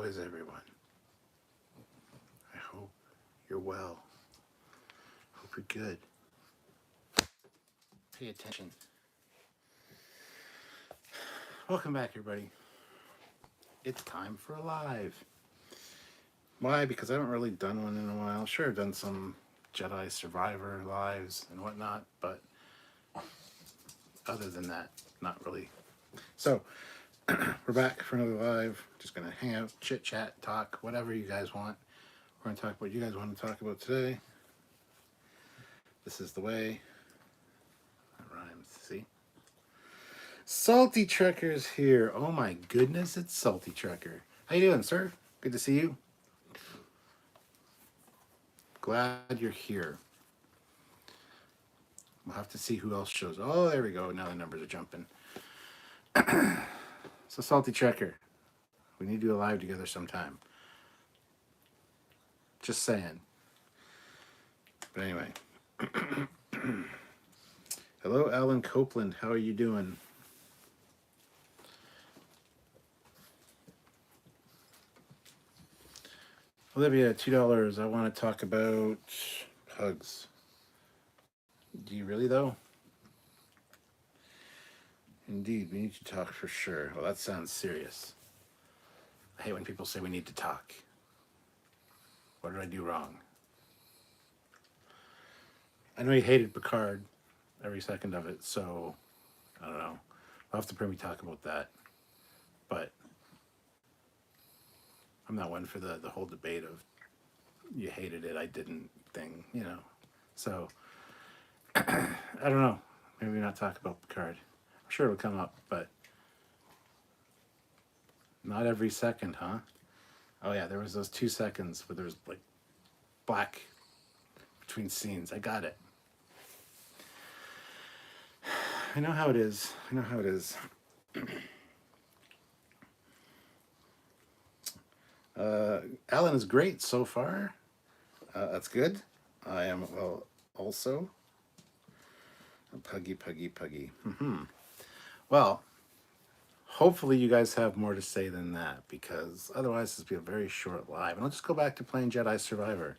How is everyone? I hope you're well. Hope you're good. Pay attention. Welcome back, everybody. It's time for a live. Why? Because I haven't really done one in a while. Sure, I've done some Jedi Survivor lives and whatnot, but other than that, not really. So, we're back for another live. Just going to hang out, chit chat, talk, whatever you guys want. We're going to talk about what you guys want to talk about today. This is the way. That rhymes, see? Salty Trekker's here. Oh my goodness, it's Salty Trekker. How you doing, sir? Good to see you. Glad you're here. We'll have to see who else shows. Oh, there we go. Now the numbers are jumping. So, Salty Trekker, we need to do a live together sometime. Just saying. But anyway. Hello, Alan Copeland. How are you doing? Olivia, $2. I want to talk about hugs. Do you really, though? Indeed, we need to talk for sure. Well, that sounds serious. I hate when people say we need to talk. What did I do wrong? I know he hated Picard every second of it, so I don't know. We'll have to probably talk about that. But I'm not one for the whole debate of you hated it, I didn't thing, you know. So I don't know. Maybe not talk about Picard. I'm sure it'll come up, but not every second, huh? Oh yeah, there was those 2 seconds where there was like black between scenes. I got it. I know how it is. I know how it is. Alan is great so far. That's good. I am well also. Puggy. Well, hopefully you guys have more to say than that, because otherwise this will be a very short live. And I'll just go back to playing Jedi Survivor,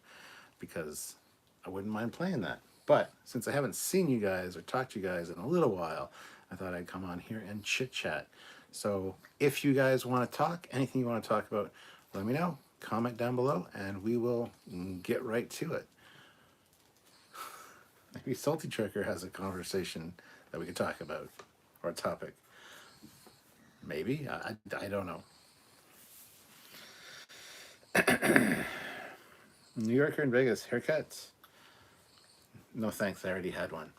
because I wouldn't mind playing that. But since I haven't seen you guys or talked to you guys in a little while, I thought I'd come on here and chit chat. So if you guys want to talk, anything you want to talk about, let me know. Comment down below and we will get right to it. Maybe Salty Trekker has a conversation that we could talk about, or a topic. Maybe. I don't know. New Yorker in Vegas, haircuts? No thanks, I already had one.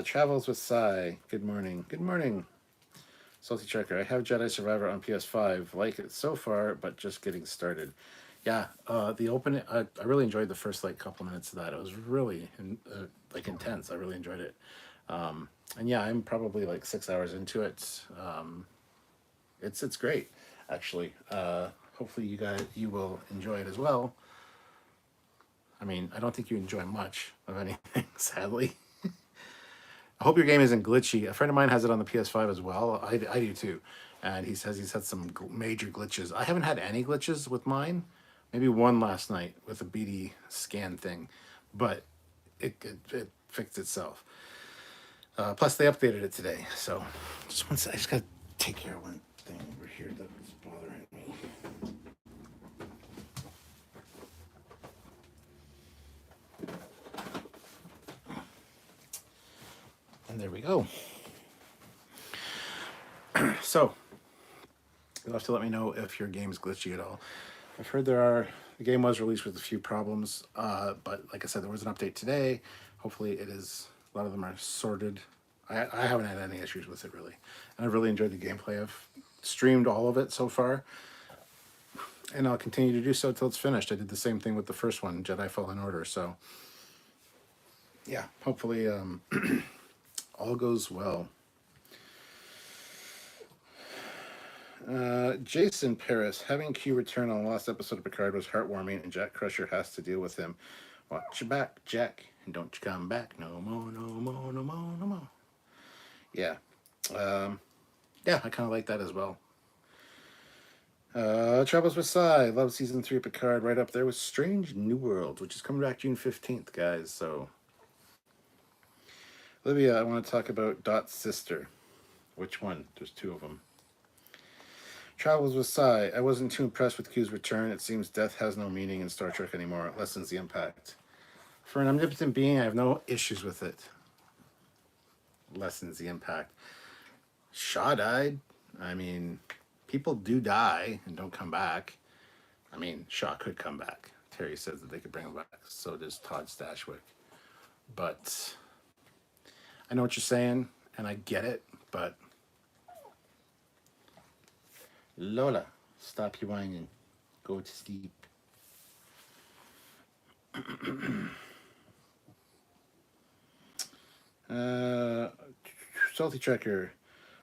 Travels with Sai, good morning. Good morning. Salty Trekker, I have Jedi Survivor on PS5. Like it so far, but just getting started. Yeah, the opening, I really enjoyed the first like couple minutes of that. It was really like intense. I really enjoyed it. And yeah, I'm probably like 6 hours into it. It's great, actually. Hopefully you will enjoy it as well. I mean, I don't think you enjoy much of anything, sadly. I hope your game isn't glitchy. A friend of mine has it on the PS5 as well. I do too. And he says he's had some major glitches. I haven't had any glitches with mine. Maybe one last night with a BD scan thing. But it fixed itself. Plus, they updated it today. So, just one second. I just got to take care of one thing over here that's bothering me. And there we go. So, you'll have to let me know if your game is glitchy at all. I've heard the game was released with a few problems, but like I said, there was an update today. Hopefully it is, a lot of them are sorted. I haven't had any issues with it really. And I've really enjoyed the gameplay. I've streamed all of it so far, and I'll continue to do so until it's finished. I did the same thing with the first one, Jedi Fallen Order, so yeah, hopefully all goes well. Jason Paris, having Q return on the last episode of Picard was heartwarming, and Jack Crusher has to deal with him. Watch your back, Jack, and don't you come back no more, no more, no more, no more. Yeah. Yeah, I kind of like that as well. Travels with Psy. Love season 3 of Picard. Right up there with Strange New Worlds, which is coming back June 15th, guys. So, Olivia, I want to talk about Dot's sister. Which one? There's two of them. Travels with Psy. I wasn't too impressed with Q's return. It seems death has no meaning in Star Trek anymore. It lessens the impact. For an omnipotent being, I have no issues with it. Lessens the impact. Shaw died. I mean, people do die and don't come back. I mean, Shaw could come back. Terry says that they could bring him back. So does Todd Stashwick. But I know what you're saying, and I get it, but Lola, stop your whining. Go to sleep. Salty Trekker.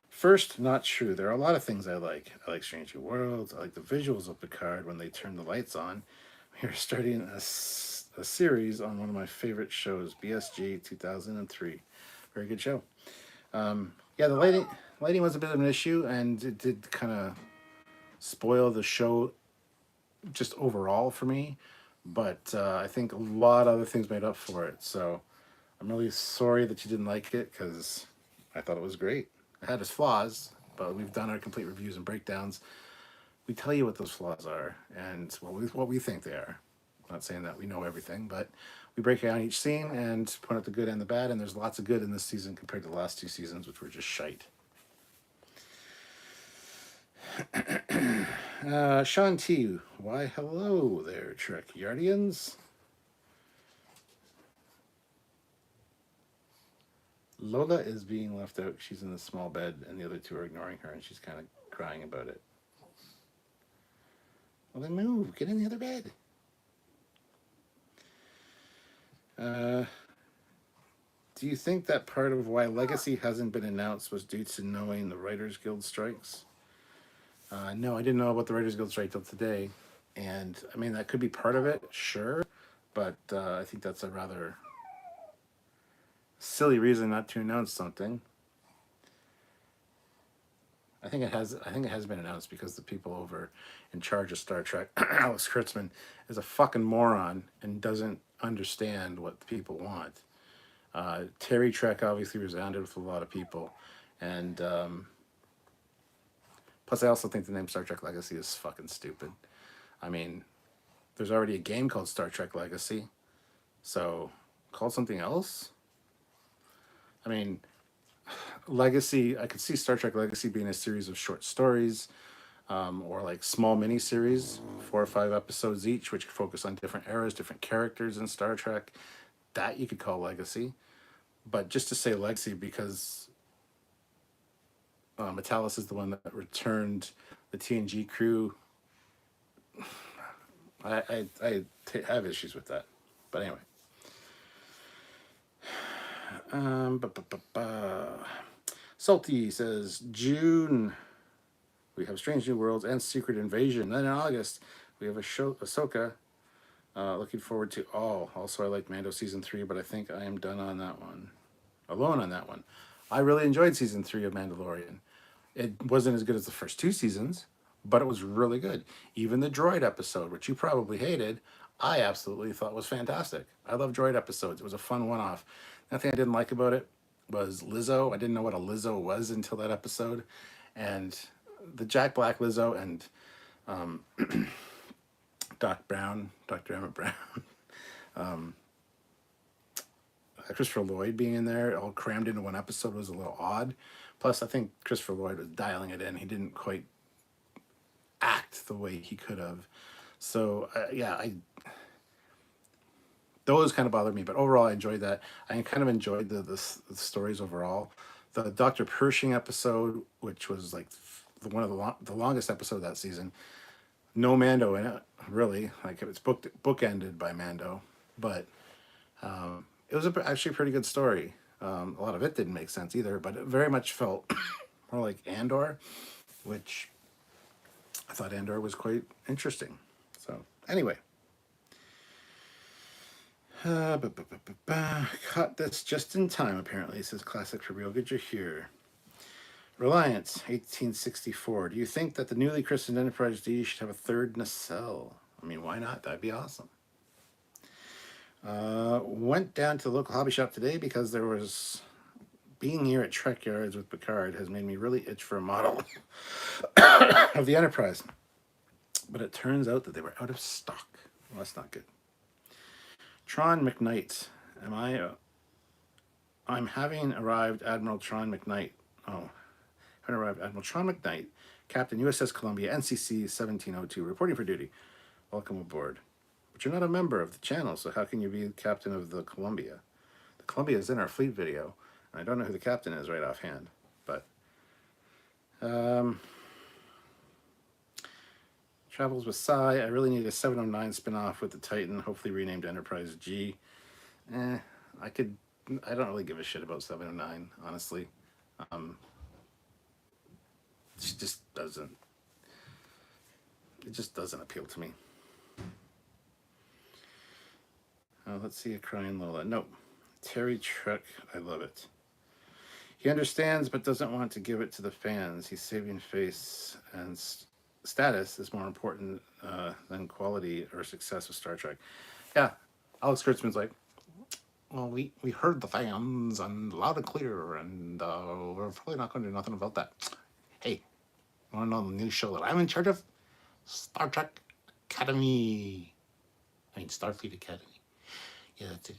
First, not true. There are a lot of things I like. I like Strange New Worlds. I like the visuals of Picard when they turn the lights on. We are starting a series on one of my favorite shows, BSG 2003. Very good show. Yeah, the lighting was a bit of an issue, and it did kind of spoil the show just overall for me. But I think a lot of other things made up for it. So I'm really sorry that you didn't like it, because I thought it was great. It had its flaws, but we've done our complete reviews and breakdowns. We tell you what those flaws are and what we think they are. I'm not saying that we know everything, but we break down each scene and point out the good and the bad, and there's lots of good in this season compared to the last two seasons, which were just shite. Sean T. Why, hello there, Trekyardians. Lola is being left out. She's in the small bed, and the other two are ignoring her, and she's kind of crying about it. Well, then move. Get in the other bed. Do you think that part of why Legacy hasn't been announced was due to knowing the Writers Guild strikes? No, I didn't know about the Writers Guild strike till today. And, I mean, that could be part of it, sure. But I think that's a rather silly reason not to announce something. I think it has been announced because the people over in charge of Star Trek, Alex Kurtzman, is a fucking moron and doesn't understand what the people want. Terry Trek obviously resounded with a lot of people, and plus I also think the name Star Trek Legacy is fucking stupid. I mean, there's already a game called Star Trek Legacy, so call it something else. I mean, Legacy, I could see Star Trek Legacy being a series of short stories, or like small mini-series, 4 or 5 episodes each, which focus on different eras, different characters in Star Trek. That you could call Legacy. But just to say Legacy because Metalis is the one that returned the TNG crew, I have issues with that. But anyway. Salty says, June, we have Strange New Worlds and Secret Invasion. Then in August, we have Ahsoka. Looking forward to all. Also, I like Mando Season 3, but I think I am done on that one. Alone on that one. I really enjoyed Season 3 of Mandalorian. It wasn't as good as the first 2 seasons, but it was really good. Even the droid episode, which you probably hated, I absolutely thought was fantastic. I love droid episodes. It was a fun one-off. Nothing I didn't like about it was Lizzo. I didn't know what a Lizzo was until that episode. And the Jack Black Lizzo and Dr. Emmett Brown, Christopher Lloyd being in there, all crammed into one episode, was a little odd. Plus, I think Christopher Lloyd was dialing it in. He didn't quite act the way he could have. So, those kind of bothered me. But overall, I enjoyed that. I kind of enjoyed the stories overall. The Dr. Pershing episode, which was like one of the longest episode of that season, no Mando in it, really. Like, it was bookended by Mando. But it was actually a pretty good story. A lot of it didn't make sense either, but it very much felt more like Andor, which I thought Andor was quite interesting. So, anyway. Caught this just in time, apparently. It says, classic for real. Good you're here. Reliance, 1864. Do you think that the newly christened Enterprise D should have a third nacelle? I mean, why not? That'd be awesome. Went down to the local hobby shop today because there was... Being here at Trekyards with Picard has made me really itch for a model of the Enterprise. But it turns out that they were out of stock. Well, that's not good. Tron McKnight. I'm having arrived Admiral Tron McKnight. Oh, having arrived Admiral Tron McKnight, Captain USS Columbia, NCC 1702, reporting for duty. Welcome aboard. But you're not a member of the channel, so how can you be captain of the Columbia? The Columbia is in our fleet video. I don't know who the captain is right offhand, but Travels with Psy. I really need a 709 spinoff with the Titan, hopefully renamed Enterprise G. I don't really give a shit about 709, honestly. It just doesn't appeal to me. Let's see a crying Lola. Nope. Terry Trek, I love it. He understands but doesn't want to give it to the fans. He's saving face, and status is more important than quality or success of Star Trek. Yeah, Alex Kurtzman's like, well, we heard the fans and loud and clear, and we're probably not going to do nothing about that. Hey, you want to know the new show that I'm in charge of? Star Trek Academy. I mean, Starfleet Academy. Yeah, that's it.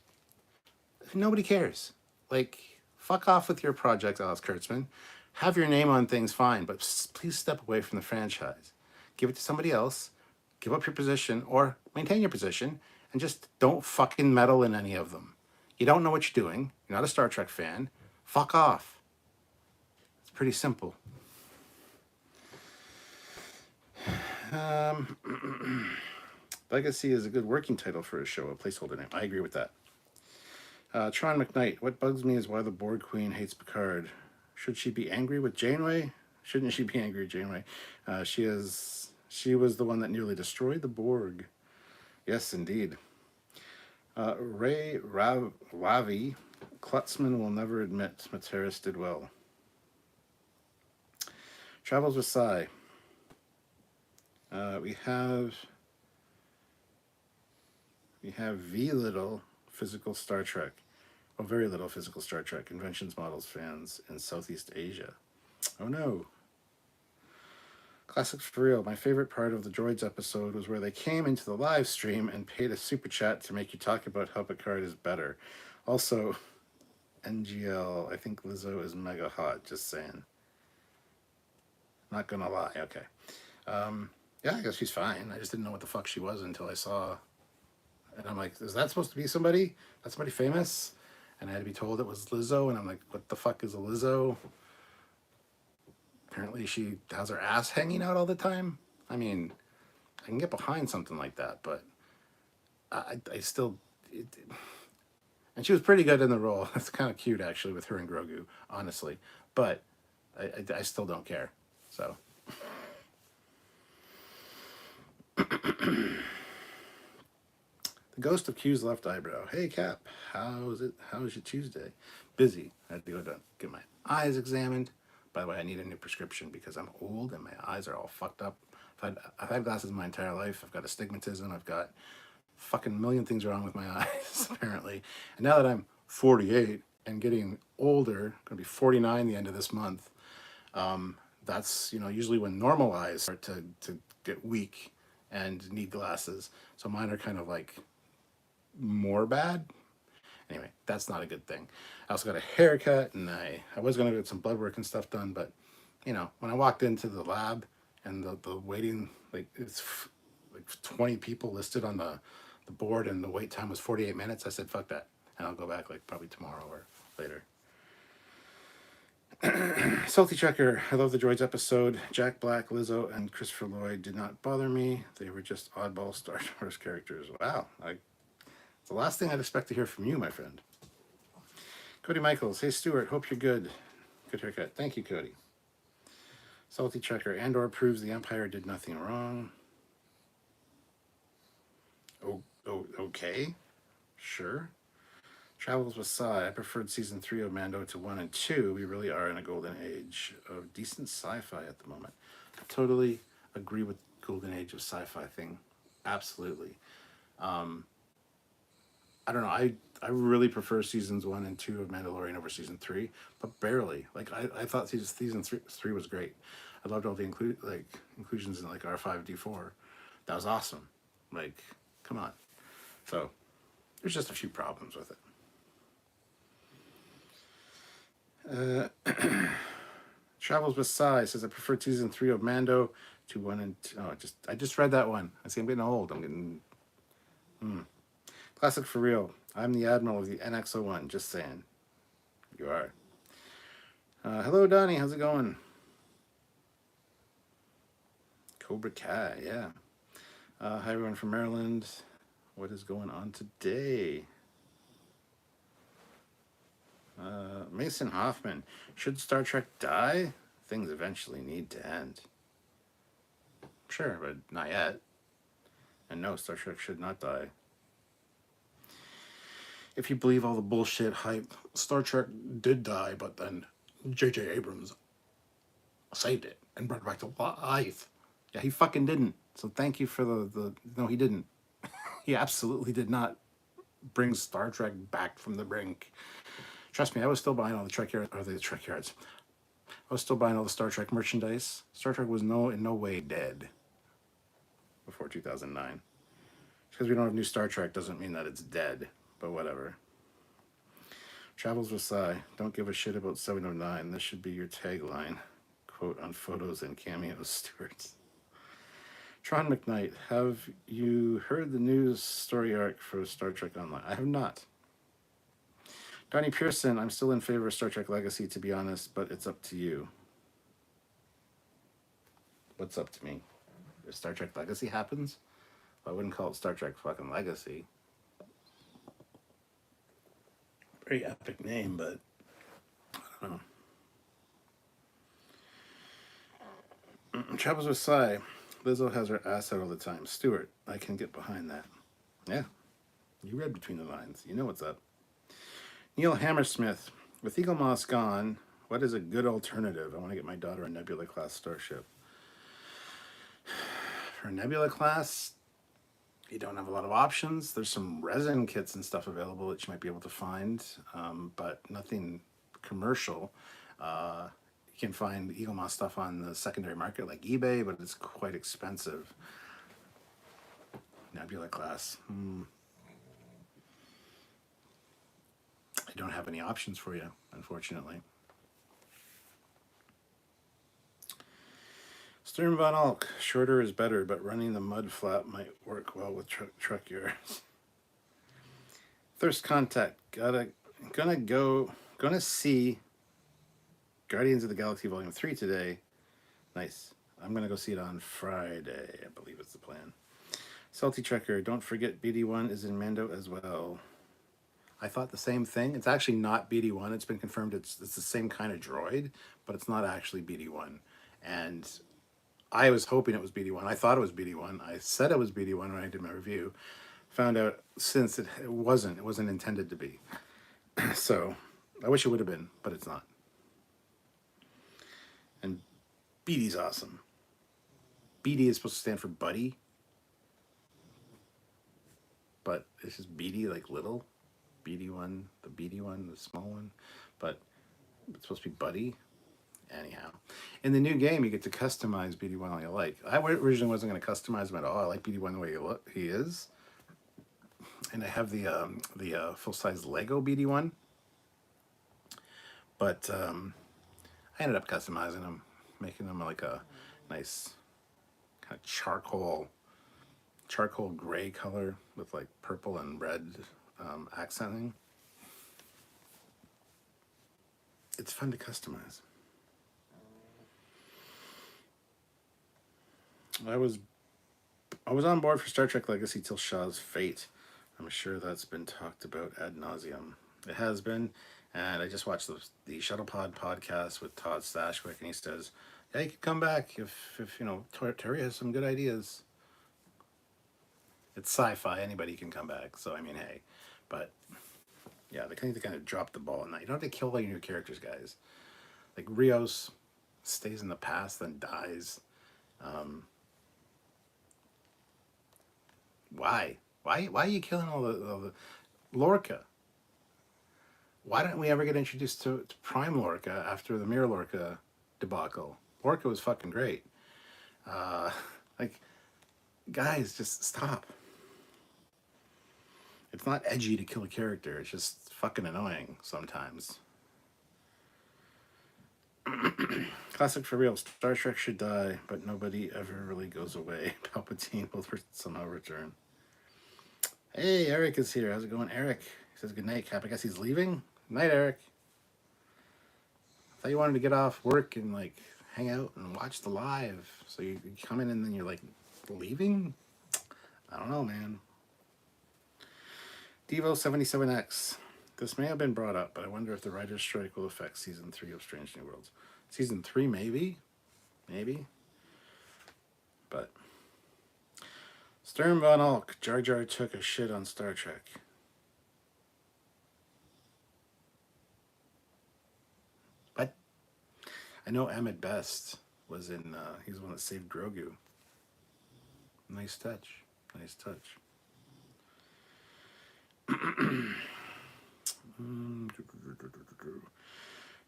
Nobody cares. Like, fuck off with your project, Alex Kurtzman. Have your name on things, fine, but please step away from the franchise. Give it to somebody else, give up your position, or maintain your position, and just don't fucking meddle in any of them. You don't know what you're doing. You're not a Star Trek fan. Fuck off. It's pretty simple. Legacy is a good working title for a show, a placeholder name. I agree with that. Tron McKnight. What bugs me is why the Borg Queen hates Picard. Should she be angry with Janeway? Shouldn't she be angry with Janeway? She was the one that nearly destroyed the Borg. Yes, indeed. Ray Lavi. Klutzman will never admit Materis did well. Travels with Psy. We have little physical Star Trek. Well, very little physical Star Trek conventions models fans in Southeast Asia. Oh no. Classics for real. My favorite part of the Droids episode was where they came into the live stream and paid a super chat to make you talk about how Picard is better. Also, NGL, I think Lizzo is mega hot, just saying. Not gonna lie, okay. Yeah, I guess she's fine. I just didn't know what the fuck she was until I saw. And I'm like, is that supposed to be somebody? That's somebody famous? And I had to be told it was Lizzo, and I'm like, what the fuck is a Lizzo? Apparently she has her ass hanging out all the time. I mean, I can get behind something like that, but I still... and she was pretty good in the role. It's kind of cute, actually, with her and Grogu, honestly. But I still don't care, so... The ghost of Q's left eyebrow. Hey, Cap. How was your Tuesday? Busy. I had to go to get my eyes examined. By the way, I need a new prescription because I'm old and my eyes are all fucked up. I've had glasses my entire life. I've got astigmatism. I've got fucking million things wrong with my eyes, apparently. And now that I'm 48 and getting older, going to be 49 the end of this month, that's, usually when normal eyes start to get weak and need glasses. So mine are kind of like more bad. Anyway, that's not a good thing. I also got a haircut, and I was going to get some blood work and stuff done, but when I walked into the lab and the waiting, like it's like 20 people listed on the board, and the wait time was 48 minutes, I said fuck that, and I'll go back like probably tomorrow or later. Salty Checker, I love the Droids episode. Jack Black, Lizzo, and Christopher Lloyd did not bother me. They were just oddball Star Wars characters. Wow, it's the last thing I'd expect to hear from you, my friend. Cody Michaels, hey Stuart, hope you're good. Good haircut. Thank you, Cody. Salty Checker, Andor proves the Empire did nothing wrong. Oh, okay, sure. Travels with Psy. I preferred season 3 of Mando to 1 and 2. We really are in a golden age of decent sci-fi at the moment. I totally agree with golden age of sci-fi thing. Absolutely. I don't know. I really prefer seasons 1 and 2 of Mandalorian over season 3, but barely. Like I thought season three was great. I loved all the inclusions in like R5D4. That was awesome. Like, come on. So there's just a few problems with it. Travels with Psy says I preferred season 3 of Mando to 1 and 2. Oh, I just read that one. I see I'm getting old. I'm getting classic for real. I'm the admiral of the NX-01. Just saying. You are. Hello, Donnie. How's it going? Cobra Kai. Yeah. Hi, everyone from Maryland. What is going on today? Mason Hoffman. Should Star Trek die? Things eventually need to end. Sure, but not yet. And no, Star Trek should not die. If you believe all the bullshit hype, Star Trek did die, but then J.J. Abrams saved it and brought it back to life. Yeah, he fucking didn't. So thank you for the no, he didn't. He absolutely did not bring Star Trek back from the brink. Trust me, I was still buying all the Trekyards. I was still buying all the Star Trek merchandise. Star Trek was in no way dead before 2009. Because we don't have new Star Trek doesn't mean that it's dead, but whatever. Travels with Psy. Don't give a shit about 709. This should be your tagline. Quote on photos and cameos, Stuart. Tron McKnight, have you heard the news story arc for Star Trek Online? I have not. Donnie Pearson, I'm still in favor of Star Trek Legacy, to be honest, but it's up to you. What's up to me? If Star Trek Legacy happens, I wouldn't call it Star Trek fucking Legacy. Very epic name, but I don't know. Travels with Psy. Lizzo has her ass out all the time. Stuart, I can get behind that. Yeah, you read between the lines. You know what's up. Neil Hammersmith, with Eagle Moss gone, what is a good alternative? I want to get my daughter a Nebula class starship. For a Nebula class, you don't have a lot of options. There's some resin kits and stuff available that you might be able to find, but nothing commercial. You can find Eagle Moss stuff on the secondary market like eBay, but it's quite expensive. Nebula class. I don't have any options for you, unfortunately. Stern Von Alk, shorter is better, but running the mud flap might work well with Trekyards. Thirst Contact, gonna see Guardians of the Galaxy Volume 3 today. Nice. I'm gonna go see it on Friday, I believe it's the plan. Salty Trekker, don't forget BD1 is in Mando as well. I thought the same thing. It's actually not BD1. It's been confirmed it's the same kind of droid, but it's not actually BD1. And I was hoping it was BD1. I thought it was BD1. I said it was BD1 when I did my review. Found out since it wasn't. It wasn't intended to be. So I wish it would have been, but it's not. And BD's awesome. BD is supposed to stand for buddy, but it's just BD like little. BD1, the BD one, the small one, but it's supposed to be buddy. Anyhow, in the new game, you get to customize BD1 all you like. I originally wasn't going to customize him at all. I like BD1 the way he is, and I have the full-size Lego BD1, but I ended up customizing him, making him like a nice kind of charcoal gray color with like purple and red accenting. It's fun to customize. I was on board for Star Trek Legacy till Shaw's fate. I'm sure that's been talked about ad nauseum. It has been, and I just watched the Shuttlepod podcast with Todd Stashwick, and he says, "Yeah, you could come back if you know Terry has some good ideas." It's sci-fi; anybody can come back. So I mean, hey, but Yeah, they kind of drop the ball on that. You don't have to kill all your new characters, guys. Like Rios stays in the past, then dies. Why? Why are you killing all the Lorca? Why don't we ever get introduced to Prime Lorca after the Mirror Lorca debacle? Lorca was fucking great. Uh, like, guys, just stop. It's not edgy to kill a character. It's just fucking annoying sometimes. Classic for real. Star Trek should die, but nobody ever really goes away. Palpatine will somehow return. Hey, Eric is here. How's it going, Eric? He says good night, Cap. I guess he's leaving. Night, Eric. I thought you wanted to get off work and like hang out and watch the live. So you come in and then you're like leaving? I don't know, man. Devo77X. This may have been brought up, but I wonder if the writer's strike will affect season 3 of Strange New Worlds. Season 3, maybe? Maybe? But Stern Von Ulk, Jar Jar took a shit on Star Trek. What? I know Ahmed Best was in, he's the one that saved Grogu. Nice touch. Nice touch.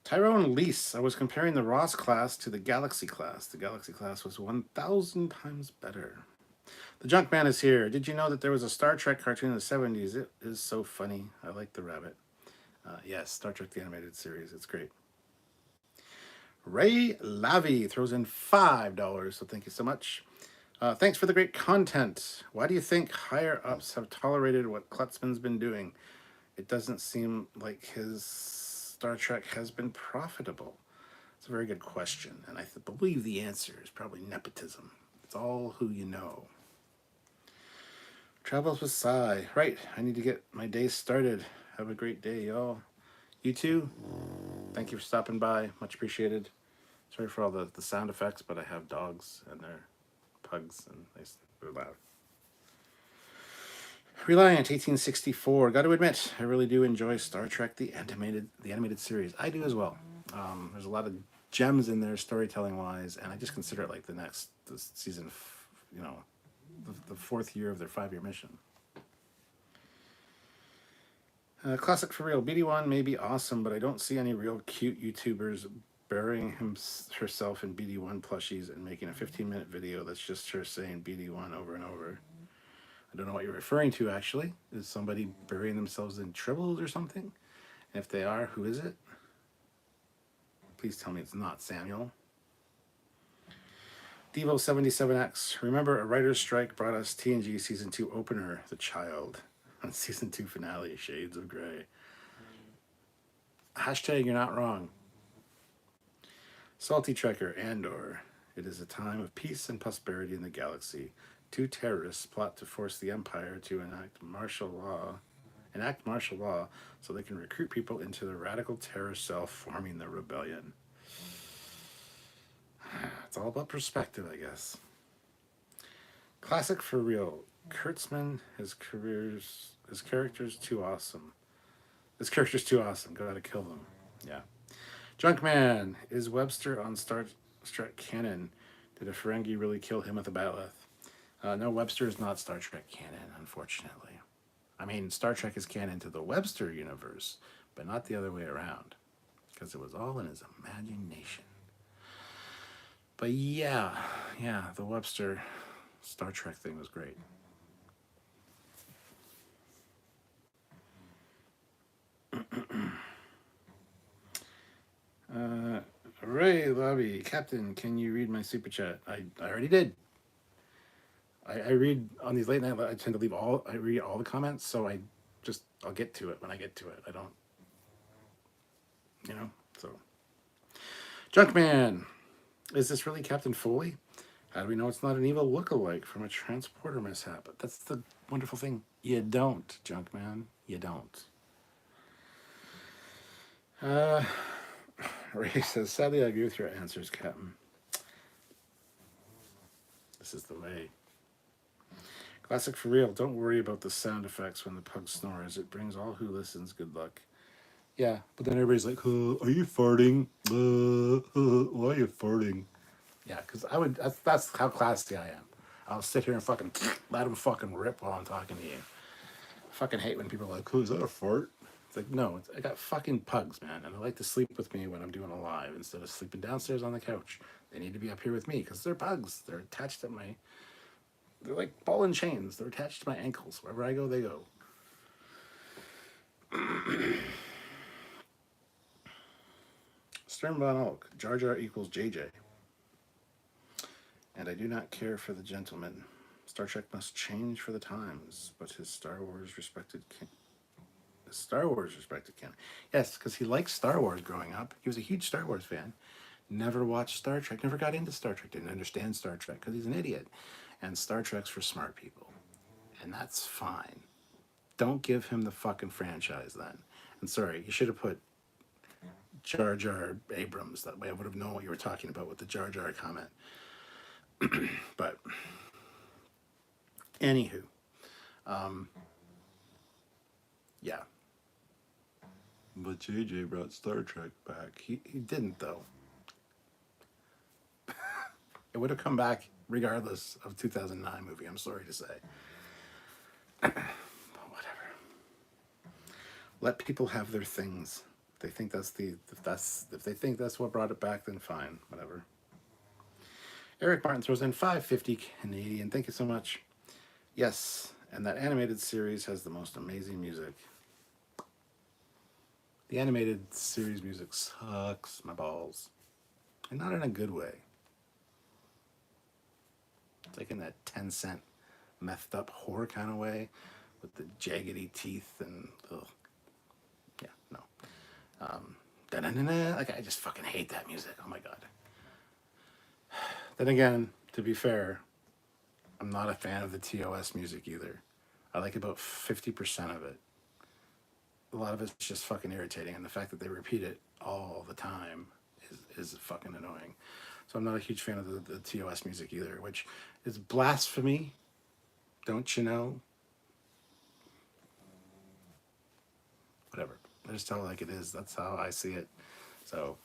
Tyrone Lease. I was comparing the Ross class to the Galaxy class. The Galaxy class was 1,000 times better. The Junk Man is here. Did you know that there was a Star Trek cartoon in the 70s? It is so funny. I like the rabbit. Yes, Star Trek the Animated Series. It's great. Ray Lavi throws in $5, so thank you so much. Thanks for the great content. Why do you think higher-ups have tolerated what Klutzman's been doing? It doesn't seem like his Star Trek has been profitable. It's a very good question, and I believe the answer is probably nepotism. It's all who you know. Travels with Psy. Right, I need to get my day started. Have a great day, y'all. You too. Thank you for stopping by. Much appreciated. Sorry for all the sound effects, but I have dogs, and they're pugs, and they're loud. Reliant 1864. Got to admit, I really do enjoy Star Trek the animated series. I do as well. There's a lot of gems in there storytelling wise, and I just consider it like the season, the 4th year of their 5-year mission. Classic for real. BD1 may be awesome, but I don't see any real cute YouTubers burying herself in BD1 plushies and making a 15-minute video that's just her saying BD1 over and over. I don't know what you're referring to, actually. Is somebody burying themselves in tribbles or something? And if they are, who is it? Please tell me it's not Samuel. Devo77X. Remember, a writer's strike brought us TNG Season 2 opener, The Child. And Season 2 finale, Shades of Grey. Hashtag, you're not wrong. Salty Trekker, Andor. It is a time of peace and prosperity in the galaxy. 2 terrorists plot to force the Empire to enact martial law so they can recruit people into the radical terror cell forming the rebellion. It's all about perspective, I guess. Classic for real. Kurtzman, his character's too awesome. This character's too awesome. Gotta kill them. Yeah. Junkman, is Webster on Star Trek canon? Did a Ferengi really kill him with a bat'leth? No, Webster is not Star Trek canon, unfortunately. I mean, Star Trek is canon to the Webster universe, but not the other way around, because it was all in his imagination. But yeah, the Webster Star Trek thing was great. Ray Lobby, Captain, can you read my super chat? I already did. I read on these late night. I tend to read all the comments, so I'll get to it when I get to it. I don't, so. Junkman, is this really Captain Foley? How do we know it's not an evil look-alike from a transporter mishap? That's the wonderful thing. You don't, Junkman. You don't. Ray says, sadly, I agree with your answers, Captain. This is the way. Classic for real. Don't worry about the sound effects when the pug snores. It brings all who listens good luck. Yeah, but then everybody's like, are you farting? Why are you farting? Yeah, because I would. That's how classy I am. I'll sit here and fucking let them fucking rip while I'm talking to you. I fucking hate when people are like, is that a fart? It's like, no, I got fucking pugs, man, and I like to sleep with me when I'm doing a live instead of sleeping downstairs on the couch. They need to be up here with me because they're pugs. They're attached to my. They're like ball and chains. They're attached to my ankles. Wherever I go, they go. Stern von Ulk. Jar Jar equals JJ. And I do not care for the gentleman. Star Trek must change for the times, but his Star Wars respected canon. Yes, because he liked Star Wars growing up. He was a huge Star Wars fan. Never watched Star Trek, never got into Star Trek, didn't understand Star Trek because he's an idiot. And Star Trek's for smart people. And that's fine. Don't give him the fucking franchise then. And sorry, you should have put Jar Jar Abrams. That way I would have known what you were talking about with the Jar Jar comment. But anywho, yeah. But JJ brought Star Trek back. He didn't though. It would have come back regardless of 2009 movie. I'm sorry to say. But whatever. Let people have their things. They think if they think that's what brought it back, then fine, whatever. Eric Martin throws in $5.50 Canadian. Thank you so much. Yes, and that animated series has the most amazing music. The animated series music sucks my balls. And not in a good way. It's like in that 10-cent methed up whore kind of way with the jaggedy teeth and ugh. Yeah, no. Like I just fucking hate that music. Oh my god. Then again, to be fair, I'm not a fan of the TOS music either. I like about 50% of it. A lot of it's just fucking irritating, and the fact that they repeat it all the time is fucking annoying. So I'm not a huge fan of the TOS music either, which is blasphemy. Don't you know? Whatever. I just tell it like it is. That's how I see it. So.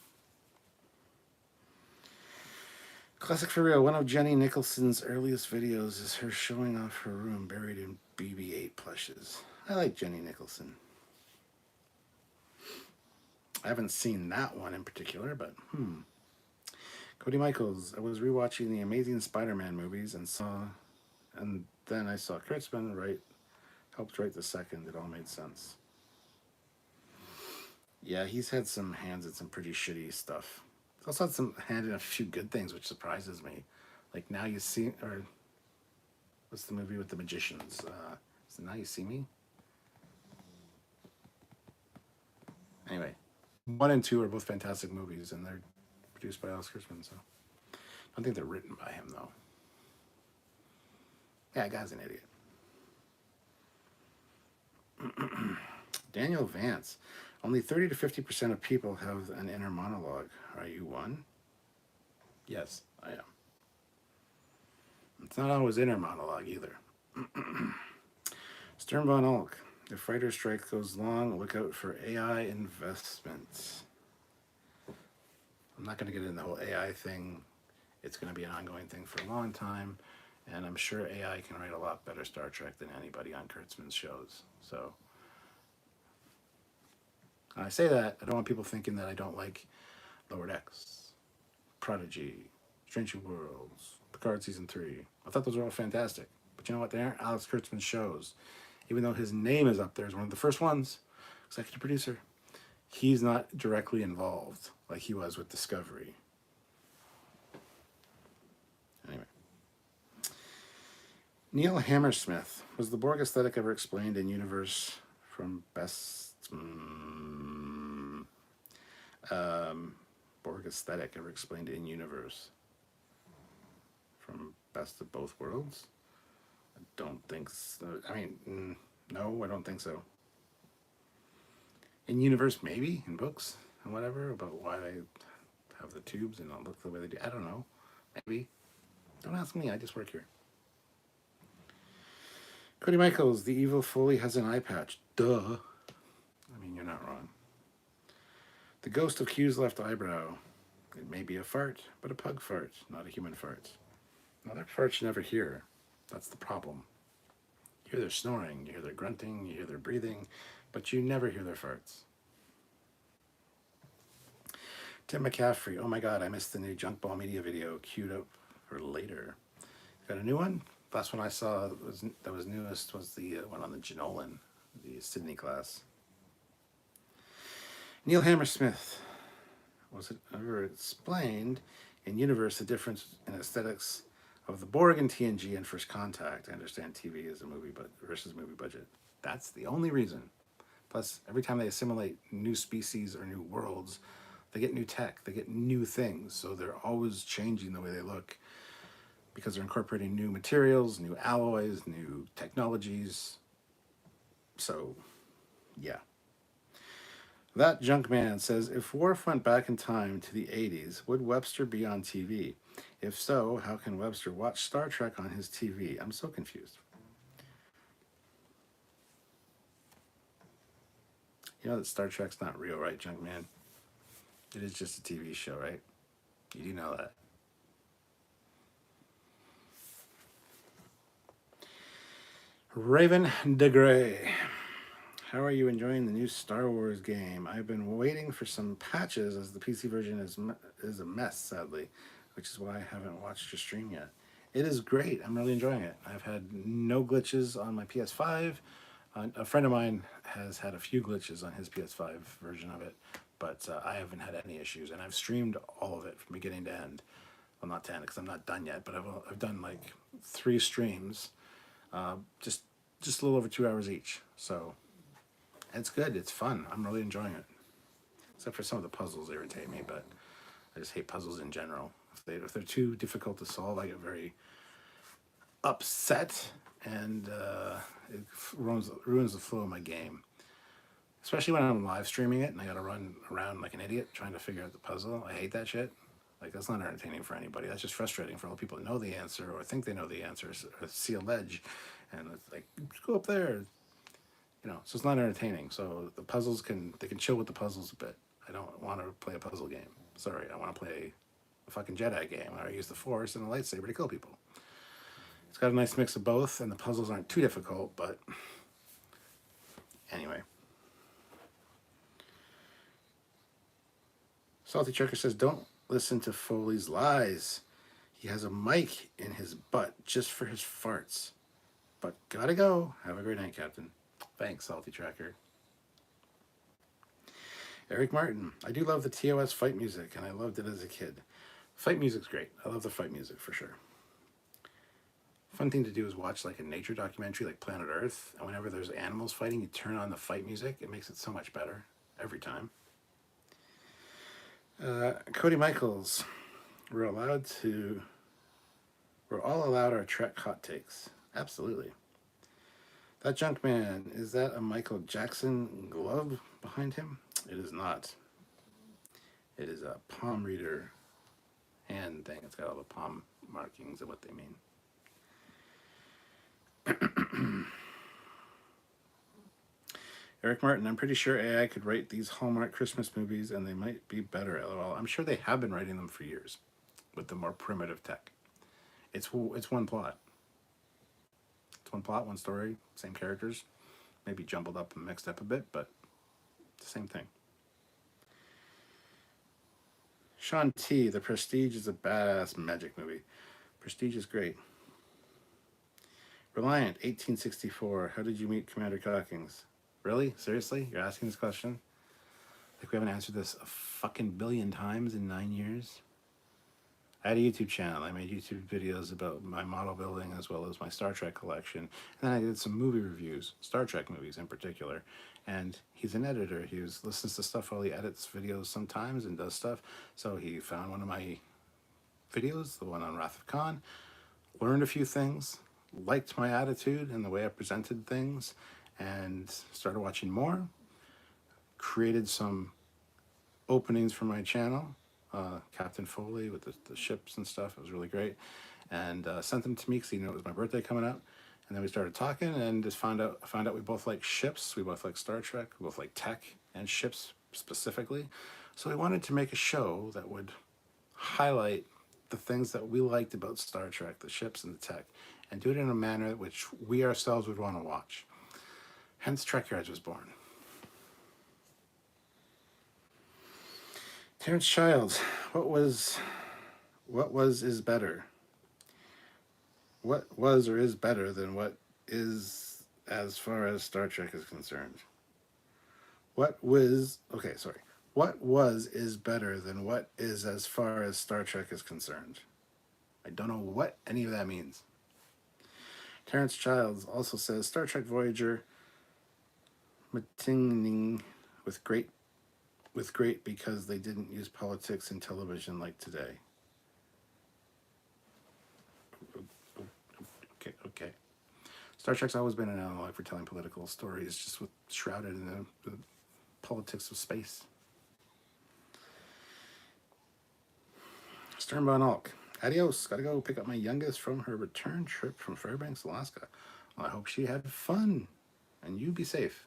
Classic for real. One of Jenny Nicholson's earliest videos is her showing off her room buried in BB-8 plushes. I like Jenny Nicholson. I haven't seen that one in particular, but Cody Michaels. I was rewatching the Amazing Spider-Man movies and then I saw Kurtzman helped write the second. It all made sense. Yeah, he's had some hands in some pretty shitty stuff. He's also had some hand in a few good things, which surprises me. Like Now You See, or what's the movie with the magicians? Is it Now You See Me? Anyway, 1 and 2 are both fantastic movies, and they're produced by Alex Kurtzman, so I don't think they're written by him, though. Yeah, that guy's an idiot. Daniel Vance. Only 30 to 50% of people have an inner monologue. Are you one? Yes, I am. It's not always inner monologue either. Stern von Ulk. If writer strike goes long, look out for AI investments. I'm not going to get into the whole AI thing. It's going to be an ongoing thing for a long time, and I'm sure AI can write a lot better Star Trek than anybody on Kurtzman's shows. So, when I say that, I don't want people thinking that I don't like Lower Decks, Prodigy, Strange New Worlds, Picard Season 3. I thought those were all fantastic. But you know what? They aren't Alex Kurtzman's shows. Even though his name is up there as one of the first ones, executive producer, he's not directly involved like he was with Discovery. Anyway. Neil Hammersmith. Was the Borg aesthetic ever explained in universe from Borg aesthetic ever explained in universe from Best of Both Worlds? I don't think so. I mean, no, I don't think so. In universe, maybe, in books and whatever, about why they have the tubes and all look the way they do. I don't know. Maybe. Don't ask me, I just work here. Cody Michaels, the evil Foley has an eye patch. Duh. I mean, you're not wrong. The ghost of Q's left eyebrow. It may be a fart, but a pug fart, not a human fart. Now, that farts you never hear. That's the problem. You hear their snoring, you hear their grunting, you hear their breathing, but you never hear their farts. Tim McCaffrey, oh my god, I missed the new Junk Ball Media video queued up for later. Got a new one? Last one I saw that was newest was the one on the Janolan, the Sydney class. Neil Hammersmith, was it ever explained in universe the difference in aesthetics of the Borg and TNG and First Contact? I understand TV is a movie but versus movie budget. That's the only reason. Plus, every time they assimilate new species or new worlds, they get new tech, they get new things, so they're always changing the way they look because they're incorporating new materials, new alloys, new technologies. So, yeah. That junk man says, if Worf went back in time to the 80s, would Webster be on TV? If so, how can Webster watch Star Trek on his TV? I'm so confused. You know that Star Trek's not real, right, junk man? It is just a TV show, right? You do know that. Raven DeGray. How are you enjoying the new Star Wars game? I've been waiting for some patches as the PC version is a mess, sadly, which is why I haven't watched your stream yet. It is great. I'm really enjoying it. I've had no glitches on my PS5. A friend of mine has had a few glitches on his PS5 version of it, but I haven't had any issues, and I've streamed all of it from beginning to end. Well, not to end because I'm not done yet, but I've done like 3 streams, just a little over 2 hours each. So it's good. It's fun. I'm really enjoying it. Except for some of the puzzles irritate me, but I just hate puzzles in general. If they're too difficult to solve, I get very upset, and it ruins the flow of my game. Especially when I'm live streaming it and I gotta run around like an idiot trying to figure out the puzzle. I hate that shit. Like, that's not entertaining for anybody. That's just frustrating for all the people that know the answer or think they know the answer or see a ledge and it's like, go up there. You know, so it's not entertaining. So the puzzles they can chill with the puzzles a bit. I don't want to play a puzzle game. Sorry, I want to play a fucking Jedi game where I use the Force and a lightsaber to kill people. It's got a nice mix of both, and the puzzles aren't too difficult, but anyway. Salty Trucker says, don't listen to Foley's lies. He has a mic in his butt just for his farts. But gotta go. Have a great night, Captain. Thanks, Salty Tracker. Eric Martin. I do love the TOS fight music, and I loved it as a kid. Fight music's great. I love the fight music for sure. Fun thing to do is watch like a nature documentary like Planet Earth, and whenever there's animals fighting, you turn on the fight music. It makes it so much better every time. Cody Michaels. We're all allowed our Trek hot takes. Absolutely. That junk man, is that a Michael Jackson glove behind him? It is not. It is a palm reader hand thing. It's got all the palm markings of what they mean. Eric Martin, I'm pretty sure AI could write these Hallmark Christmas movies and they might be better, lol. I'm sure they have been writing them for years with the more primitive tech. It's one plot. It's one plot, one story, same characters, maybe jumbled up and mixed up a bit, but it's the same thing. Sean T, The Prestige is a badass magic movie. Prestige is great. Reliant, 1864. How did you meet Commander Cockings? Really? Seriously? You're asking this question? Like we haven't answered this a fucking billion times in 9 years? I had a YouTube channel. I made YouTube videos about my model building as well as my Star Trek collection. And then I did some movie reviews, Star Trek movies in particular. And he's an editor. He listens to stuff while he edits videos sometimes and does stuff. So he found one of my videos, the one on Wrath of Khan, learned a few things, liked my attitude and the way I presented things, and started watching more. Created some openings for my channel. Captain Foley with the ships and stuff. It was really great. And sent them to me because he knew it was my birthday coming up. And then we started talking and just found out we both like ships, we both like Star Trek, we both like tech and ships specifically. So we wanted to make a show that would highlight the things that we liked about Star Trek, the ships and the tech, and do it in a manner which we ourselves would want to watch. Hence Trekyards was born. Terrence Childs, what was is better? What was or is better than what is as far as Star Trek is concerned? What was is better than what is as far as Star Trek is concerned? I don't know what any of that means. Terrence Childs also says Star Trek Voyager matingning with great because they didn't use politics in television like today. Okay. Star Trek's always been an analog for telling political stories, just shrouded in the politics of space. Sternbahn Alk. Adios. Gotta go pick up my youngest from her return trip from Fairbanks, Alaska. Well, I hope she had fun. And you be safe.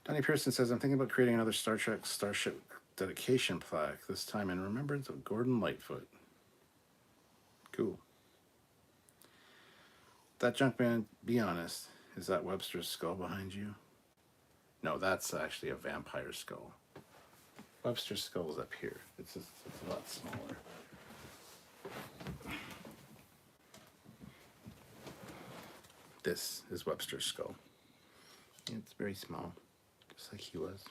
Donnie Pearson says, I'm thinking about creating another Star Trek Starship dedication plaque, this time in remembrance of Gordon Lightfoot. Cool. That Junkman, be honest, is that Webster's skull behind you? No, that's actually a vampire skull. Webster's skull is up here. It's a lot smaller. This is Webster's skull. It's very small, just like he was.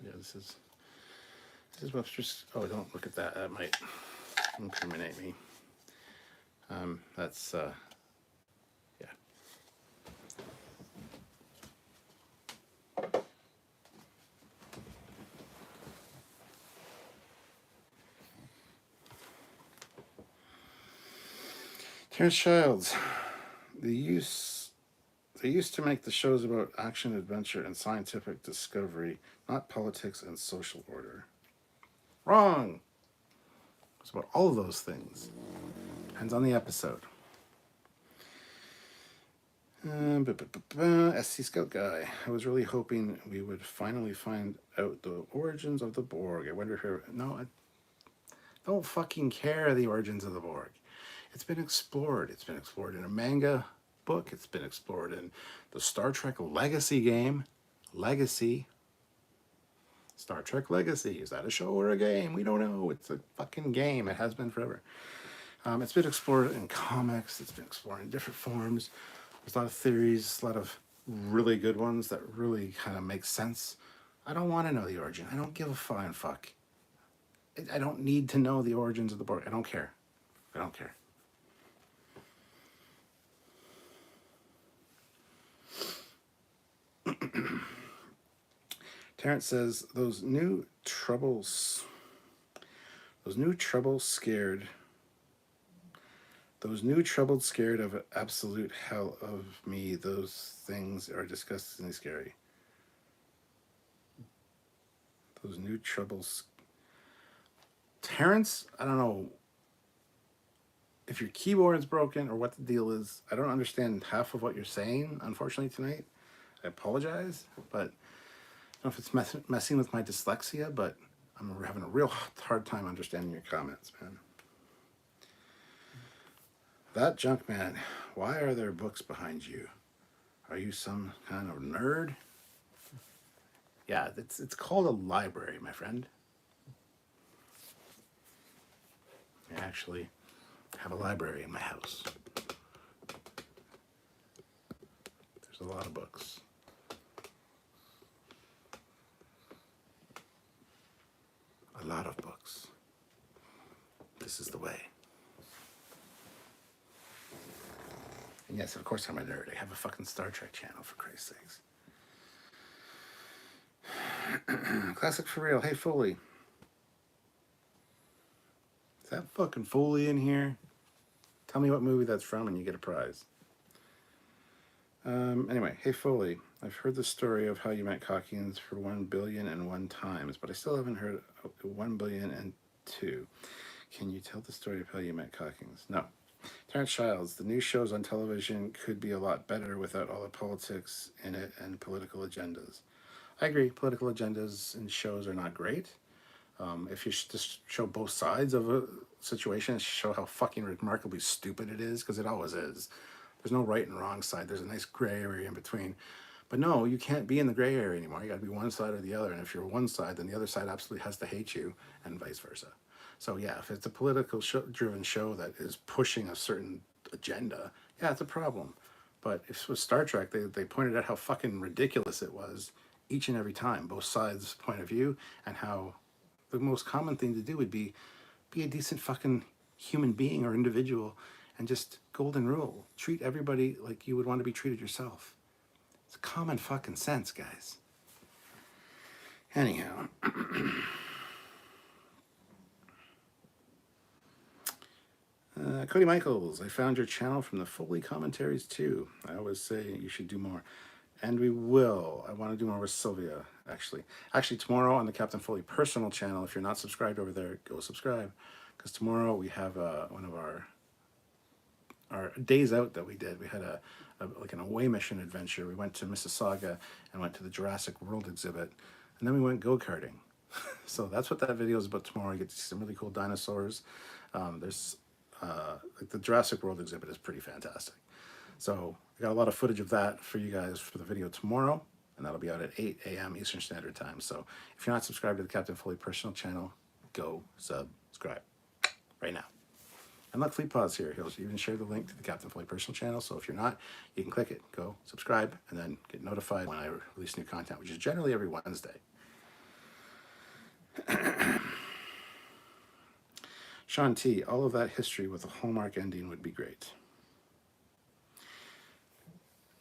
Yeah, this is Webster's. Oh, don't look at that. That might incriminate me. That's yeah. Terrence Childs. They used to make the shows about action, adventure, and scientific discovery, not politics and social order. Wrong! It's about all of those things. Depends on the episode. SC Scout Guy. I was really hoping we would finally find out the origins of the Borg. I wonder if... No, I don't fucking care the origins of the Borg. It's been explored. It's been explored in a manga book. It's been explored in the Star Trek Legacy game. Legacy. Star Trek Legacy. Is that a show or a game? We don't know. It's a fucking game. It has been forever. It's been explored in comics. It's been explored in different forms. There's a lot of theories, a lot of really good ones that really kind of make sense. I don't want to know the origin. I don't give a flying fuck. I don't need to know the origins of the Borg. I don't care. I don't care. Terrence says, those new troubles scared of absolute hell of me. Those things are disgustingly scary. Those new troubles. Terrence, I don't know if your keyboard's broken or what the deal is. I don't understand half of what you're saying, unfortunately, tonight. I apologize, but I don't know if it's messing with my dyslexia, but I'm having a real hard time understanding your comments, man. That junk man, why are there books behind you? Are you some kind of nerd? Yeah, it's called a library, my friend. I actually have a library in my house. There's a lot of books. A lot of books. This is the way. And yes, of course I'm a nerd. I have a fucking Star Trek channel, for Christ's sakes. Classic for real. Hey, Foley. Is that fucking Foley in here? Tell me what movie that's from and you get a prize. Anyway, hey, Foley. I've heard the story of how you met Cockings for 1,000,000,001 times, but I still haven't heard 1,000,000,002. Can you tell the story of how you met Cockings? No. Terrence Childs, the new shows on television could be a lot better without all the politics in it and political agendas. I agree, political agendas in shows are not great. If you just show both sides of a situation, show how fucking remarkably stupid it is, because it always is. There's no right and wrong side. There's a nice gray area in between. But no, you can't be in the gray area anymore. You got to be one side or the other. And if you're one side, then the other side absolutely has to hate you, and vice versa. So yeah, if it's a political driven show that is pushing a certain agenda, yeah, it's a problem. But if it was Star Trek, they pointed out how fucking ridiculous it was each and every time, both sides' point of view, and how the most common thing to do would be a decent fucking human being or individual, and just golden rule: treat everybody like you would want to be treated yourself. It's common fucking sense, guys. Anyhow. Cody Michaels, I found your channel from the Foley commentaries too. I always say you should do more. And we will. I want to do more with Sylvia, actually. Actually, tomorrow on the Captain Foley personal channel, if you're not subscribed over there, go subscribe. Because tomorrow we have one of our days out that we did. We had like an away mission adventure. We went to Mississauga and went to the Jurassic World exhibit. And then we went go-karting. So that's what that video is about tomorrow. You get to see some really cool dinosaurs. There's like the Jurassic World exhibit is pretty fantastic. So I got a lot of footage of that for you guys for the video tomorrow, and that'll be out at 8 a.m. Eastern Standard Time. So if you're not subscribed to the Captain Foley personal channel, go subscribe right now. And look, Fleet Pause here. He'll even share the link to the Captain Foley personal channel. So if you're not, you can click it, go subscribe, and then get notified when I release new content, which is generally every Wednesday. Sean T, all of that history with a Hallmark ending would be great.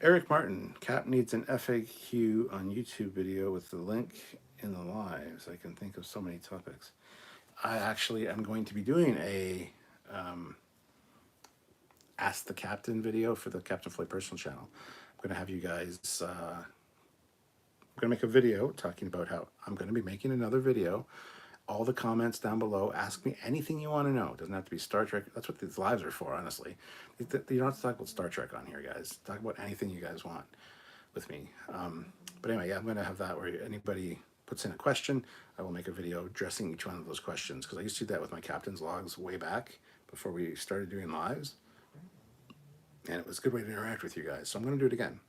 Eric Martin, Cap needs an FAQ on YouTube video with the link in the lives. I can think of so many topics. I actually am going to be doing a Ask the Captain video for the Captain Foley personal channel. I'm going to have you guys, I'm going to make a video talking about how I'm going to be making another video. All the comments down below, ask me anything you want to know. It doesn't have to be Star Trek. That's what these lives are for, honestly. You don't have to talk about Star Trek on here, guys. Talk about anything you guys want with me. But anyway, yeah, I'm going to have that where anybody puts in a question, I will make a video addressing each one of those questions, because I used to do that with my captain's logs way back before we started doing lives. And it was a good way to interact with you guys. So I'm going to do it again.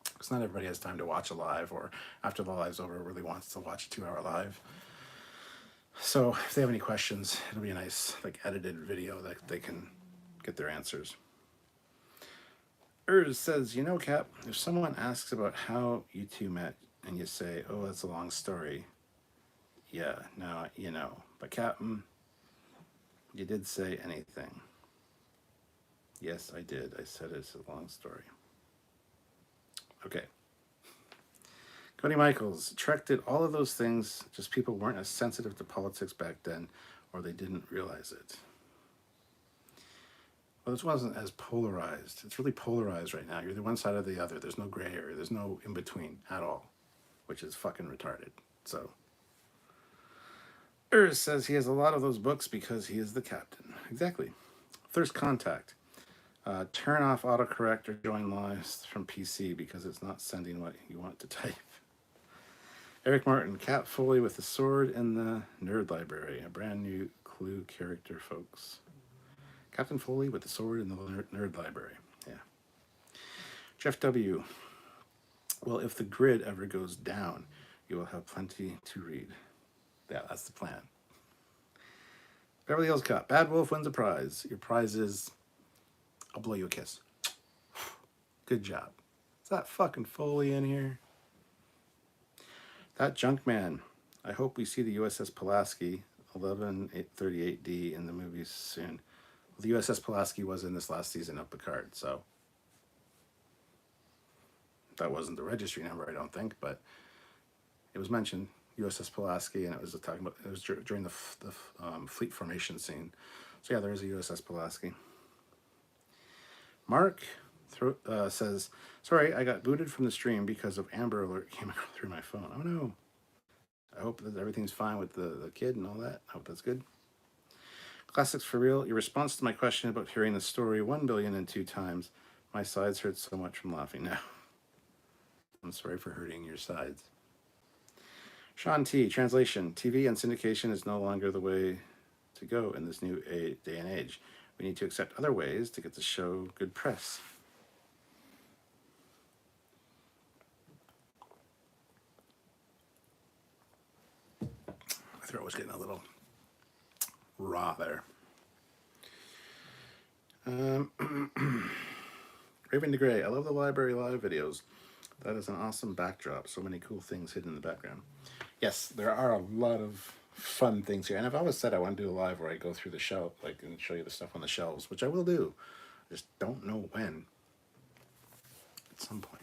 Because not everybody has time to watch a live, or after the live's over really wants to watch a 2-hour live. So if they have any questions, it'll be a nice like edited video that they can get their answers. Says, you know, Cap, if someone asks about how you two met and you say, oh, that's a long story. Yeah, no, you know. But Captain, you did say anything. Yes, I did. I said it's a long story. Okay. Cody Michaels, Trek did all of those things, just people weren't as sensitive to politics back then, or they didn't realize it. Well, this wasn't as polarized. It's really polarized right now. You're the one side or the other. There's no gray area. There's no in-between at all, which is fucking retarded. So, says he has a lot of those books because he is the captain. Exactly. Thirst Contact. Turn off autocorrect or join lives from PC because it's not sending what you want to type. Eric Martin, Cap Foley with the sword in the Nerd Library. A brand new clue character, folks. Captain Foley with the sword in the Nerd Library. Yeah. Jeff W. Well, if the grid ever goes down, you will have plenty to read. Yeah, that's the plan. Beverly Hills Cop. Bad Wolf wins a prize. Your prize is, I'll blow you a kiss. Good job. Is that fucking Foley in here? That junk man. I hope we see the USS Pulaski 1138D in the movies soon. Well, the USS Pulaski was in this last season of Picard, so that wasn't the registry number, I don't think, but it was mentioned, USS Pulaski, and it was talking about, it was during the fleet formation scene. So yeah, there is a USS Pulaski. Mark says, sorry, I got booted from the stream because of Amber Alert came through my phone. Oh no. I hope that everything's fine with the kid and all that. I hope that's good. Classics for real. Your response to my question about hearing the story 1,000,002 times. My sides hurt so much from laughing now. I'm sorry for hurting your sides. Sean T. Translation. TV and syndication is no longer the way to go in this new day and age. We need to accept other ways to get the show good press. My throat was getting a little raw there. Raven DeGray. I love the Library Live videos. That is an awesome backdrop. So many cool things hidden in the background. Yes, there are a lot of fun things here. And I've always said I want to do a live where I go through the shelf, like, and show you the stuff on the shelves, which I will do. I just don't know when. At some point.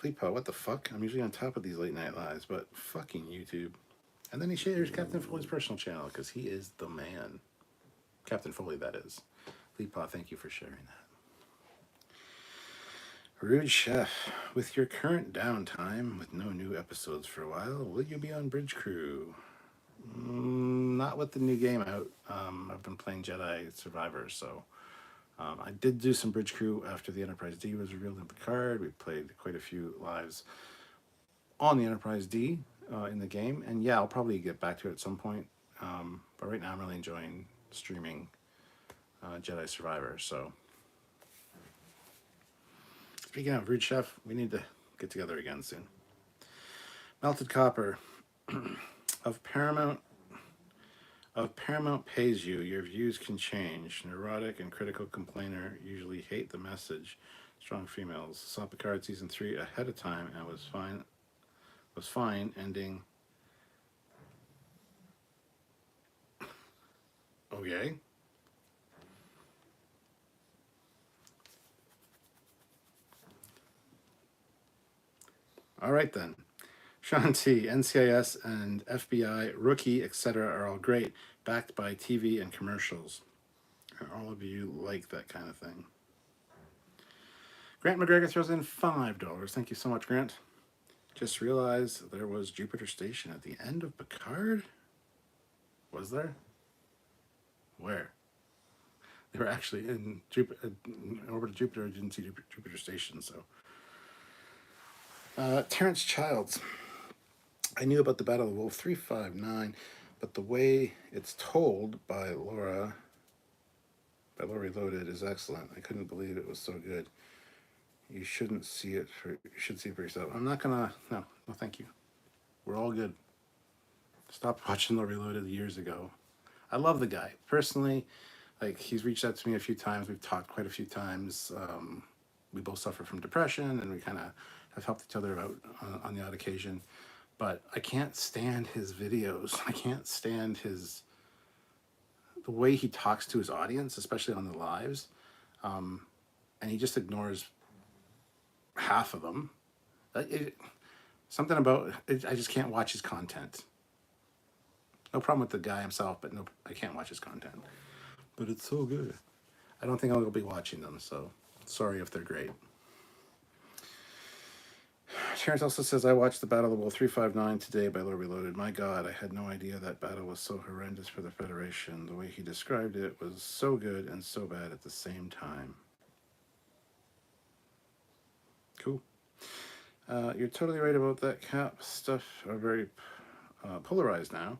Fleetpaw, what the fuck? I'm usually on top of these late night lives, but fucking YouTube. And then he shares Captain Foley's personal channel because he is the man. Captain Foley, that is. Fleetpaw, thank you for sharing that. Rude Chef, with your current downtime, with no new episodes for a while, will you be on Bridge Crew? Not with the new game out. I've been playing Jedi Survivor, so I did do some Bridge Crew after the Enterprise D was revealed in Picard. We played quite a few lives on the Enterprise D in the game, and yeah, I'll probably get back to it at some point. But right now, I'm really enjoying streaming Jedi Survivor. So, speaking of Rude Chef, we need to get together again soon. Melted Copper of Paramount pays you. Your views can change. Neurotic and critical complainer usually hate the message. Strong females. Saw Picard season 3 ahead of time and was fine ending. Okay. All right then. Sean T, NCIS and FBI, Rookie, etc. are all great, backed by TV and commercials. And all of you like that kind of thing. Grant McGregor throws in $5. Thank you so much, Grant. Just realized there was Jupiter Station at the end of Picard. Was there? Where? They were actually in Orbit of Jupiter. I didn't see Jupiter Station, so. Terrence Childs. I knew about the Battle of Wolf 359, but the way it's told by Laura Reloaded is excellent. I couldn't believe it was so good. You should see it for yourself. I'm not gonna. No, thank you. We're all good. Stopped watching Laura Reloaded years ago. I love the guy personally. Like, he's reached out to me a few times. We've talked quite a few times. We both suffer from depression, and we kind of have helped each other out on the odd occasion. But I can't stand his videos. I can't stand the way he talks to his audience, especially on the lives. And he just ignores half of them. Something about it, I just can't watch his content. No problem with the guy himself, but no, I can't watch his content. But it's so good. I don't think I'll be watching them, so sorry if they're great. Terrence also says, I watched the Battle of Wolf 359 today by Laura Reloaded. My God, I had no idea that battle was so horrendous for the Federation. The way he described it was so good and so bad at the same time. Cool. You're totally right about that. Cap stuff are very polarized now.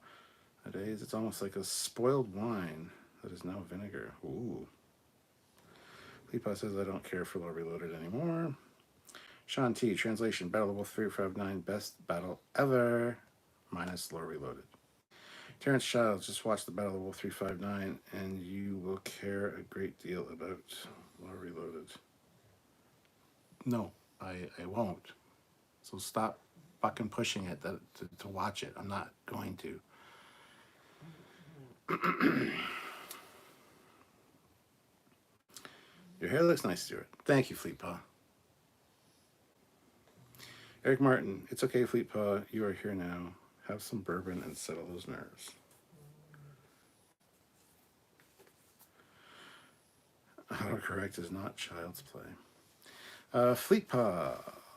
Nowadays, it's almost like a spoiled wine that is now vinegar. Ooh. Leepa says, I don't care for Laura Reloaded anymore. Sean T, translation, Battle of Wolf 359, best battle ever, minus Laura Reloaded. Terrence Childs, just watched the Battle of Wolf 359, and you will care a great deal about Laura Reloaded. No, I won't. So stop fucking pushing it to watch it. I'm not going to. Your hair looks nice, Stuart. Thank you, Fleetpaw. Eric Martin, it's okay, Fleetpaw. You are here now. Have some bourbon and settle those nerves. Autocorrect is not child's play. Fleetpaw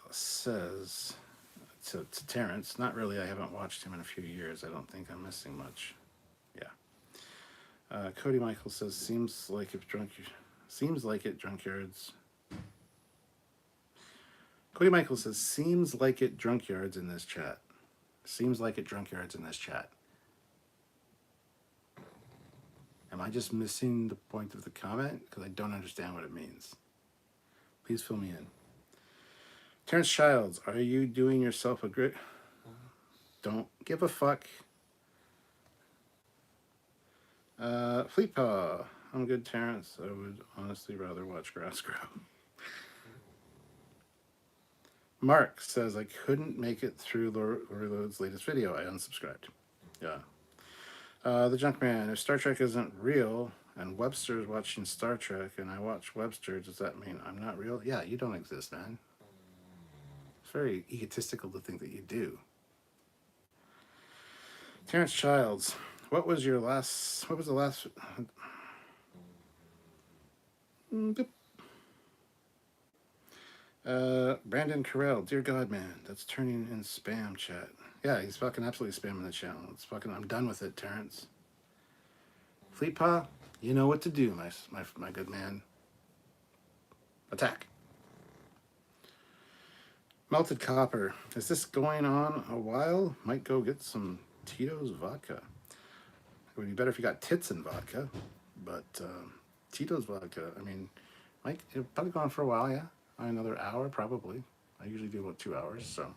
says, let's to Terrence. Not really. I haven't watched him in a few years. I don't think I'm missing much. Yeah. Cody Michael says, seems like it Drunkyards. Cody Michael says, seems like it Drunkyards in this chat. Seems like it Drunkyards in this chat. Am I just missing the point of the comment? Because I don't understand what it means. Please fill me in. Terrence Childs, are you doing yourself a great... Don't give a fuck. Fleet Paw, I'm good, Terrence. I would honestly rather watch grass grow. Mark says, I couldn't make it through Lori Lode's latest video. I unsubscribed. Yeah. The Junkman, if Star Trek isn't real and Webster's watching Star Trek and I watch Webster, does that mean I'm not real? Yeah, you don't exist, man. It's very egotistical to think that you do. Terrence Childs, what was the last... Brandon Carell, dear God, man, that's turning in spam chat. Yeah, he's fucking absolutely spamming the channel. It's fucking, I'm done with it, Terrence. Fleetpaw, you know what to do, my good man. Attack. Melted Copper, is this going on a while? Might go get some Tito's vodka. It would be better if you got tits and vodka, but Tito's vodka, I mean, it'll probably go on for a while, yeah. Another hour, probably. I usually do about 2 hours, so.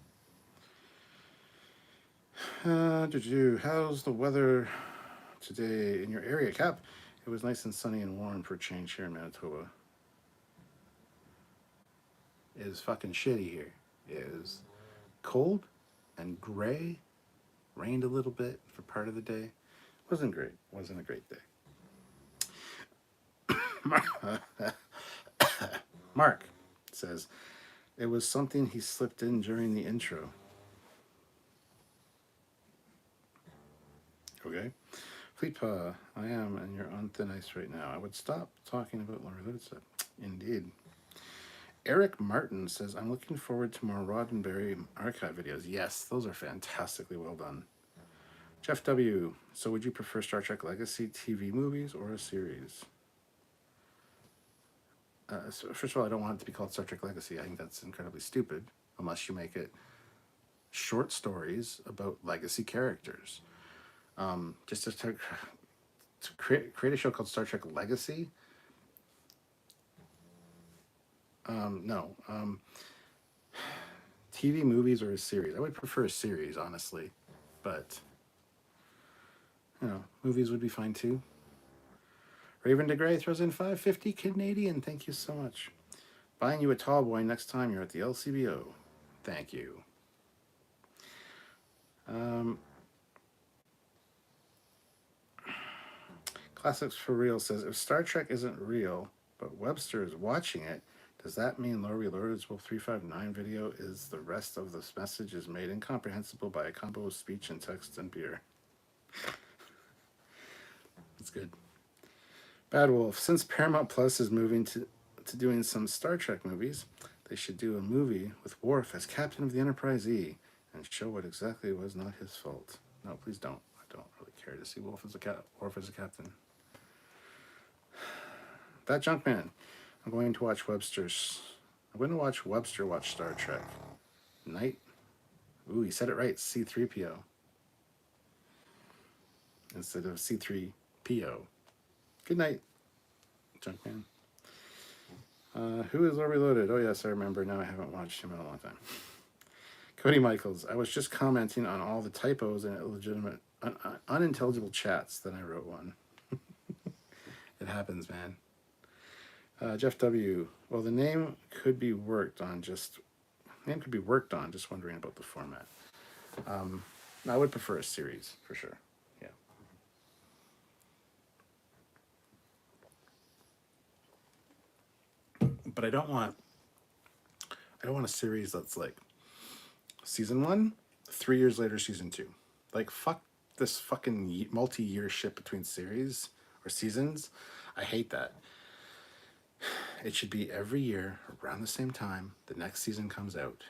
How's the weather today in your area, Cap? It was nice and sunny and warm for a change here in Manitoba. It is fucking shitty here. It is cold and gray. Rained a little bit for part of the day. Wasn't great. Wasn't a great day. Mark says, it was something he slipped in during the intro. Okay. Fleetpaw, I am, and you're on thin ice right now. I would stop talking about Lori Lutz. Indeed. Eric Martin says, I'm looking forward to more Roddenberry archive videos. Yes, those are fantastically well done. Jeff W., so would you prefer Star Trek Legacy TV movies or a series? So first of all, I don't want it to be called Star Trek Legacy. I think that's incredibly stupid, unless you make it short stories about legacy characters. Just to create a show called Star Trek Legacy? No. TV movies or a series? I would prefer a series, honestly. But, you know, movies would be fine too. Raven DeGray throws in $5.50 Canadian. Thank you so much. Buying you a tall boy next time you're at the LCBO. Thank you. Classics for Real says, if Star Trek isn't real, but Webster is watching it, does that mean Lori Lord's Wolf 359 video is the rest of this message is made incomprehensible by a combo of speech and text and beer? That's good. Bad Wolf, since Paramount Plus is moving to doing some Star Trek movies, they should do a movie with Worf as captain of the Enterprise E and show what exactly was not his fault. No, please don't. I don't really care to see Worf as a captain. That Junkman, I'm going to watch Webster watch Star Trek. Night. Ooh, he said it right. C3PO. Instead of C3PO. Good night, Junkman. Who is Lori Loaded? Oh, yes, I remember. Now I haven't watched him in a long time. Cody Michaels. I was just commenting on all the typos and illegitimate, unintelligible chats. Then I wrote one. It happens, man. Jeff W. Well, the name could be worked on. Just wondering about the format. I would prefer a series for sure. Yeah. But I don't want a series that's like season 1, 3 years later, season 2. Like, fuck this fucking multi-year shit between series or seasons. I hate that. It should be every year around the same time the next season comes out.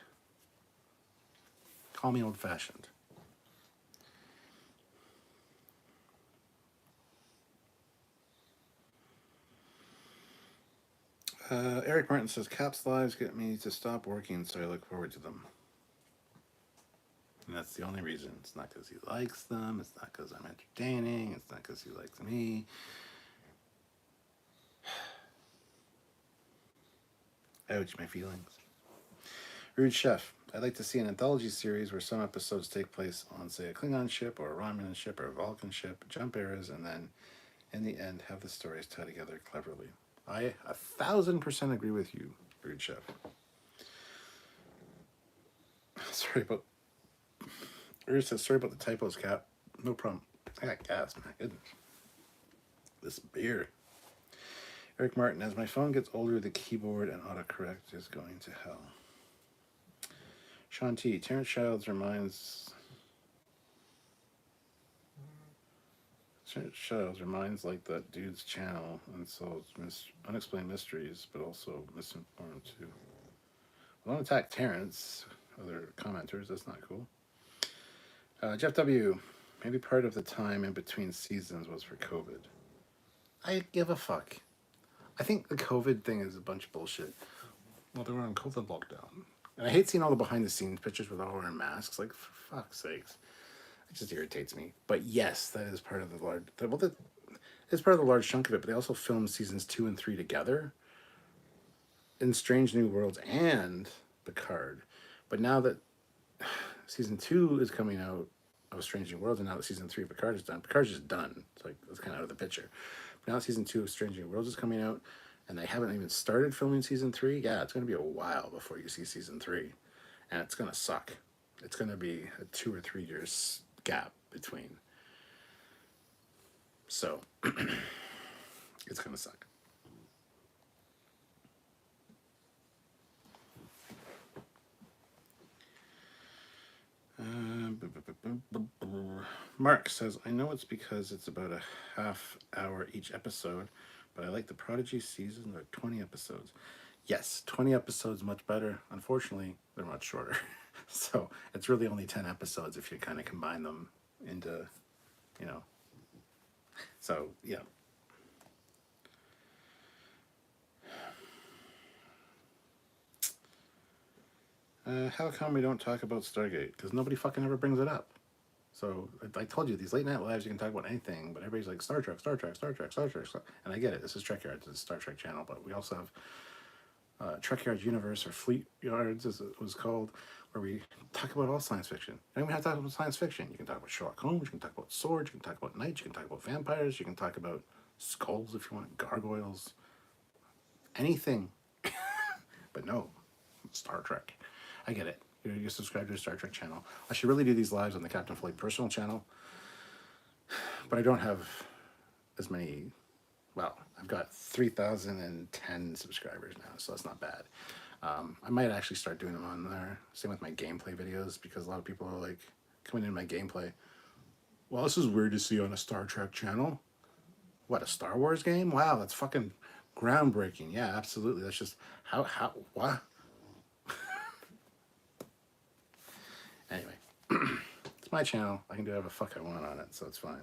Call me old-fashioned. Eric Martin says, Cap's lives get me to stop working, so I look forward to them. And that's the only reason. It's not because he likes them. It's not because I'm entertaining. It's not because he likes me. Ouch, my feelings. Rude Chef. I'd like to see an anthology series where some episodes take place on, say, a Klingon ship or a Romulan ship or a Vulcan ship, jump eras, and then, in the end, have the stories tie together cleverly. I 1,000% agree with you, Rude Chef. Sorry about... Rude says, sorry about the typos, Cap. No problem. I got gas, my goodness. This beer. Eric Martin, as my phone gets older, the keyboard and autocorrect is going to hell. Sean T. Terrence Childs reminds like that dude's channel and solves unexplained mysteries, but also misinformed too. Well, don't attack Terrence, other commenters. That's not cool. Jeff W. Maybe part of the time in between seasons was for COVID. I give a fuck. I think the COVID thing is a bunch of bullshit. Well, they were on COVID lockdown. And I hate seeing all the behind-the-scenes pictures with all wearing masks. Like, for fuck's sakes. It just irritates me. But yes, that is part of the large... it's part of the large chunk of it, but they also filmed seasons 2 and 3 together in Strange New Worlds and Picard. But now that season 2 is coming out of Strange New Worlds, and now that season 3 of Picard is done, Picard's just done. It's like, it's kind of out of the picture. But now season 2 of Strange New Worlds is coming out, and they haven't even started filming season 3. Yeah, it's going to be a while before you see season 3. And it's going to suck. It's going to be a 2 or 3 years gap between. So, it's going to suck. Mark says, I know it's because it's about a half hour each episode, but I like the Prodigy season of 20 episodes. Yes, 20 episodes much better. Unfortunately, they're much shorter. So it's really only 10 episodes if you kind of combine them into, you know. So, yeah. How come we don't talk about Stargate? Because nobody fucking ever brings it up. So, I told you, these late night lives, you can talk about anything, but everybody's like, Star Trek, Star Trek, Star Trek, Star Trek. And I get it, this is Trekyards, it's a Star Trek channel, but we also have Trekyards Universe, or Fleet Yards, as it was called, where we talk about all science fiction. And we have to talk about science fiction. You can talk about Sherlock Holmes, you can talk about swords, you can talk about knights, you can talk about vampires, you can talk about skulls if you want, gargoyles, anything. But no, Star Trek. I get it. You're subscribed to the Star Trek channel. I should really do these lives on the Captain Foley personal channel, but I don't have as many. Well, I've got 3,010 subscribers now, so that's not bad. I might actually start doing them on there. Same with my gameplay videos, because a lot of people are like coming in my gameplay. Well, this is weird to see on a Star Trek channel. What, a Star Wars game? Wow, that's fucking groundbreaking. Yeah, absolutely. That's just what? Anyway, it's my channel. I can do whatever the fuck I want on it, so it's fine.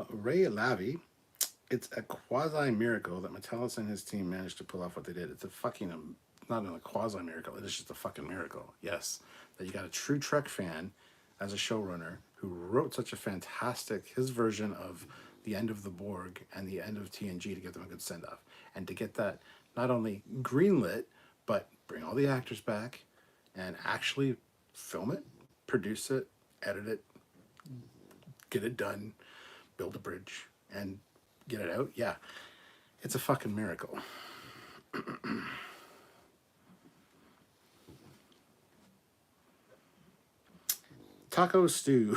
Ray Lavi, it's a quasi-miracle that Metellus and his team managed to pull off what they did. It's a fucking, not a quasi-miracle, it is just a fucking miracle. Yes, that you got a true Trek fan as a showrunner who wrote such a fantastic, his version of the end of the Borg and the end of TNG to give them a good send-off. And to get that not only greenlit, but bring all the actors back and actually film it, produce it, edit it, get it done, build a bridge, and get it out. Yeah, it's a fucking miracle. Taco Stew.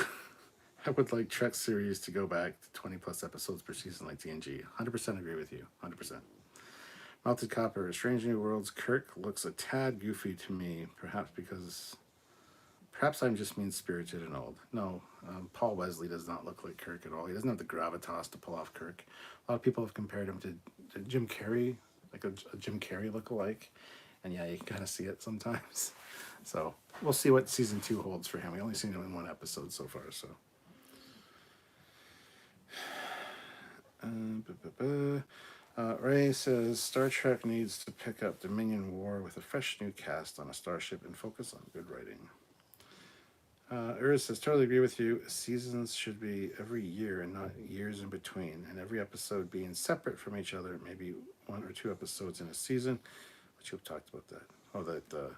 I would like Trek series to go back to 20 plus episodes per season like TNG. 100% agree with you. 100%. Melted Copper. Strange New Worlds. Kirk looks a tad goofy to me. Perhaps I'm just mean-spirited and old. No, Paul Wesley does not look like Kirk at all. He doesn't have the gravitas to pull off Kirk. A lot of people have compared him to Jim Carrey, like a Jim Carrey lookalike, and yeah, you can kind of see it sometimes. So we'll see what season 2 holds for him. We only seen him in 1 episode so far, so. Ray says Star Trek needs to pick up Dominion War with a fresh new cast on a starship and focus on good writing. Ura says, totally agree with you. Seasons should be every year and not years in between, and every episode being separate from each other, maybe 1 or 2 episodes in a season. But you've talked about that. Oh, that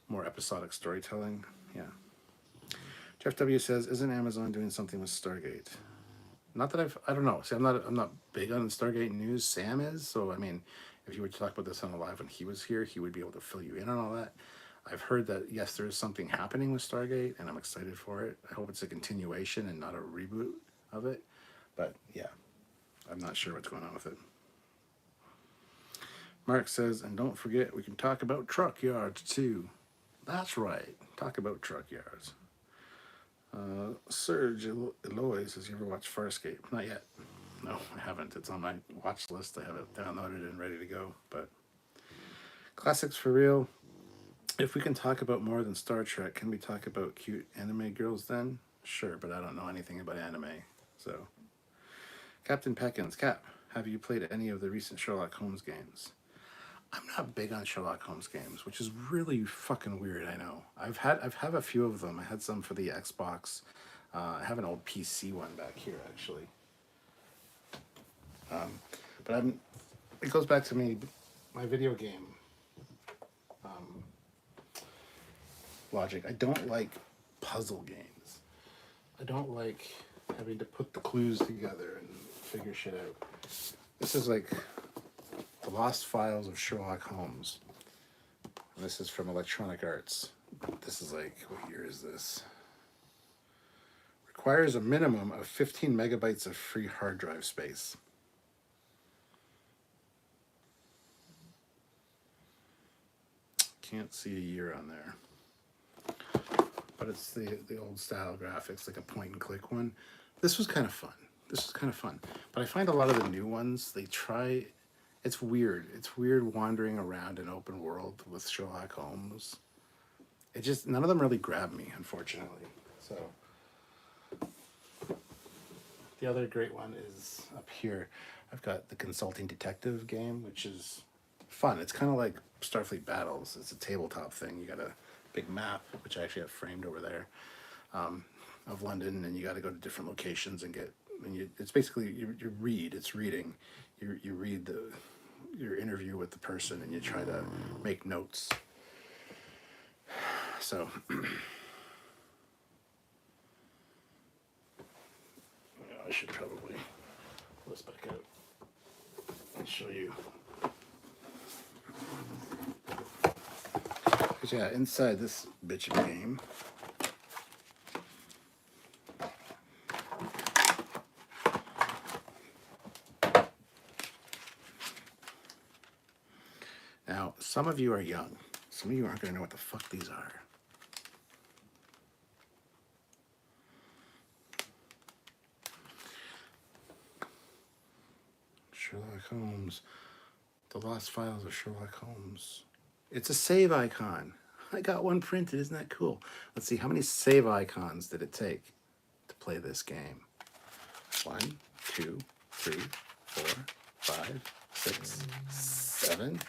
more episodic storytelling. Yeah. Jeff W says, isn't Amazon doing something with Stargate? Not that I don't know. See, I'm not big on Stargate news. Sam is, so I mean, if you were to talk about this on the live when he was here, he would be able to fill you in on all that. I've heard that yes, there is something happening with Stargate, and I'm excited for it. I hope it's a continuation and not a reboot of it. But yeah, I'm not sure what's going on with it. Mark says, and don't forget, we can talk about Trekyards too. That's right. Talk about Trekyards. Serge Eloy says, you ever watch Farscape? Not yet. No, I haven't. It's on my watch list. I have it downloaded and ready to go. But classics for real. If we can talk about more than Star Trek, can we talk about cute anime girls then? Sure, but I don't know anything about anime. So, Captain Peckins, Cap, have you played any of the recent Sherlock Holmes games? I'm not big on Sherlock Holmes games, which is really fucking weird, I know. I've had a few of them. I had some for the Xbox. I have an old PC one back here, actually. But it goes back to my video game logic. I don't like puzzle games. I don't like having to put the clues together and figure shit out. This is like The Lost Files of Sherlock Holmes. And this is from Electronic Arts. This is like, what year is this? Requires a minimum of 15 megabytes of free hard drive space. Can't see a year on there. But it's the old style graphics, like a point and click one. This was kind of fun. But I find a lot of the new ones, it's weird. It's weird wandering around an open world with Sherlock Holmes. None of them really grab me, unfortunately. So, the other great one is up here. I've got the Consulting Detective game, which is fun. It's kind of like Starfleet Battles. It's a tabletop thing. You got a big map, which I actually have framed over there, of London, and you got to go to different locations and it's basically you read. It's reading. You read your interview with the person, and you try to make notes. So, I should probably pull this back out and show you. Because yeah, inside this bitch game, now some of you are young. Some of you aren't going to know what the fuck these are. Sherlock Holmes. The Lost Files of Sherlock Holmes. It's a save icon. I got one printed. Isn't that cool? Let's see. How many save icons did it take to play this game? 1, 2, 3, 4, 5, 6, 7,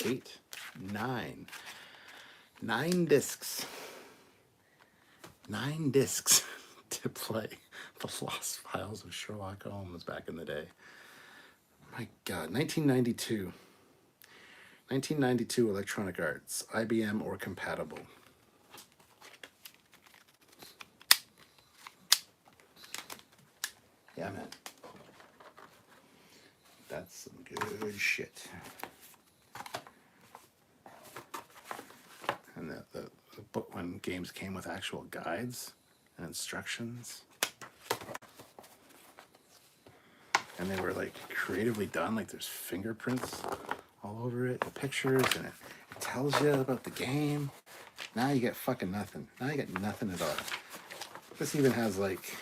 8, 9. 9 discs. 9 discs to play The Lost Files of Sherlock Holmes back in the day. My God, 1992. 1992 Electronic Arts, IBM or compatible. Yeah, man. That's some good shit. And the book when games came with actual guides and instructions. And they were like creatively done, like there's fingerprints all over it, the pictures, and it tells you about the game. Now you get fucking nothing. Now you get nothing at all. This even has like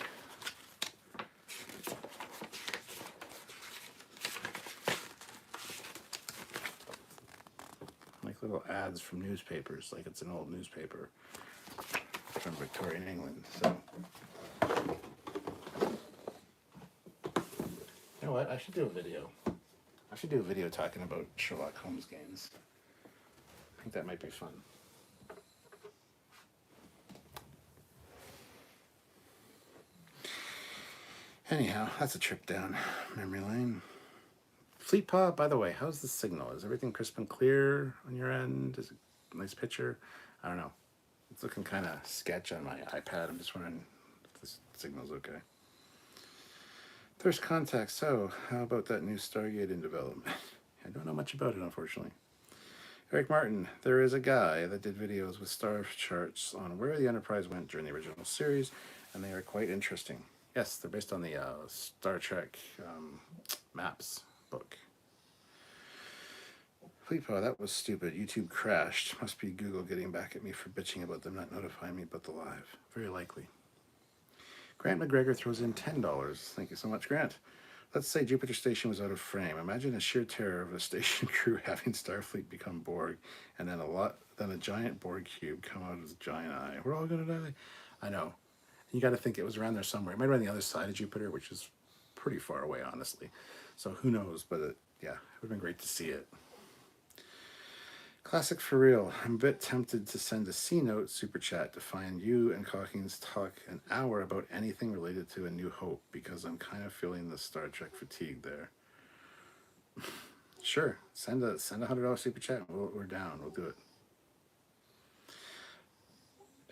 little ads from newspapers, like it's an old newspaper from Victorian England. So, you know what? I should do a video. I should do a video talking about Sherlock Holmes games. I think that might be fun. Anyhow, that's a trip down memory lane. Fleet Paw, by the way, how's the signal? Is everything crisp and clear on your end? Is it a nice picture? I don't know. It's looking kind of sketch on my iPad. I'm just wondering if the signal's okay. Thirst Contact. So, how about that new Stargate in development? I don't know much about it, unfortunately. Eric Martin. There is a guy that did videos with star charts on where the Enterprise went during the original series, and they are quite interesting. Yes, they're based on the Star Trek maps book. Fleetpaw, that was stupid. YouTube crashed. Must be Google getting back at me for bitching about them not notifying me about the live. Very likely. Grant McGregor throws in $10. Thank you so much, Grant. Let's say Jupiter Station was out of frame. Imagine the sheer terror of a station crew having Starfleet become Borg, and then a giant Borg cube come out as a giant eye. We're all gonna die. I know. You got to think it was around there somewhere. It might have been on the other side of Jupiter, which is pretty far away, honestly. So who knows? But yeah, it would have been great to see it. Classic for real. I'm a bit tempted to send a C-note super chat to find you and Calkins talk an hour about anything related to A New Hope, because I'm kind of feeling the Star Trek fatigue there. Sure, send a $100 super chat. We're down. We'll do it.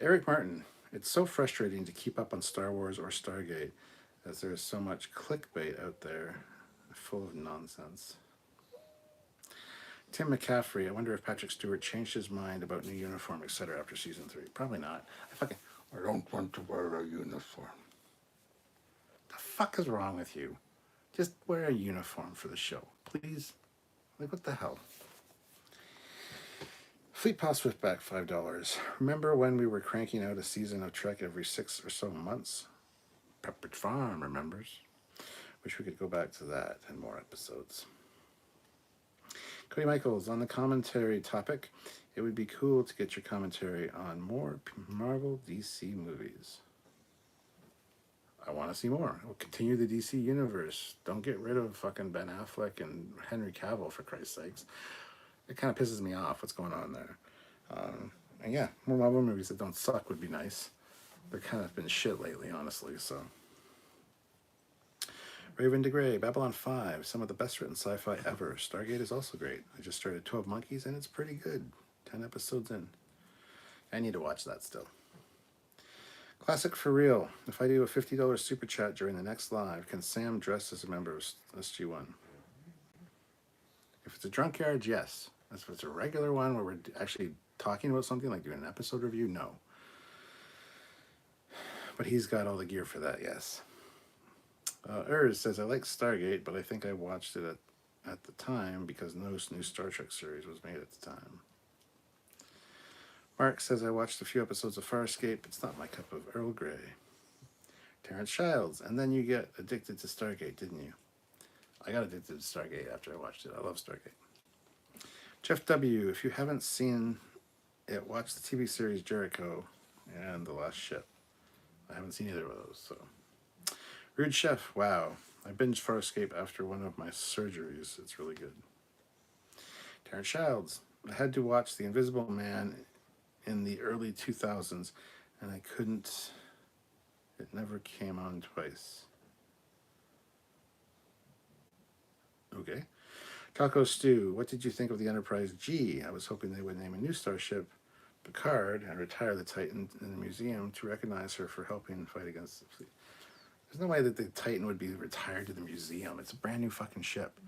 Eric Martin. It's so frustrating to keep up on Star Wars or Stargate, as there is so much clickbait out there, full of nonsense. Tim McCaffrey, I wonder if Patrick Stewart changed his mind about new uniform, etc. after season 3. Probably not. I don't want to wear a uniform. The fuck is wrong with you? Just wear a uniform for the show, please. Like, what the hell? Fleet Paw Swiftback, $5. Remember when we were cranking out a season of Trek every 6 or so months? Pepperidge Farm remembers. Wish we could go back to that and more episodes. Cody Michaels, on the commentary topic, it would be cool to get your commentary on more Marvel DC movies. I want to see more. We'll continue the DC universe. Don't get rid of fucking Ben Affleck and Henry Cavill, for Christ's sakes. It kind of pisses me off what's going on there. And yeah, more Marvel movies that don't suck would be nice. They're kind of been shit lately, honestly, so. Raven DeGray, Babylon 5, some of the best written sci-fi ever. Stargate is also great. I just started 12 Monkeys and it's pretty good. 10 episodes in. I need to watch that still. Classic for real. If I do a $50 super chat during the next live, can Sam dress as a member of SG1? If it's a Trekyards, yes. If it's a regular one where we're actually talking about something, like doing an episode review, no. But he's got all the gear for that, yes. Says, I like Stargate, but I think I watched it at the time because no new Star Trek series was made at the time. Mark says, I watched a few episodes of Farscape. It's not my cup of Earl Grey. Terrence Childs, and then you get addicted to Stargate, didn't you? I got addicted to Stargate after I watched it. I love Stargate. Jeff W., if you haven't seen it, watch the TV series Jericho and The Last Ship. I haven't seen either of those, so. Rude Chef, wow. I binged Farscape after one of my surgeries. It's really good. Terrence Childs, I had to watch The Invisible Man in the early 2000s, and I couldn't. It never came on twice. Okay. Taco Stew, what did you think of the Enterprise G? I was hoping they would name a new starship Picard and retire the Titan in the museum to recognize her for helping fight against the fleet. There's no way that the Titan would be retired to the museum. It's a brand new fucking ship.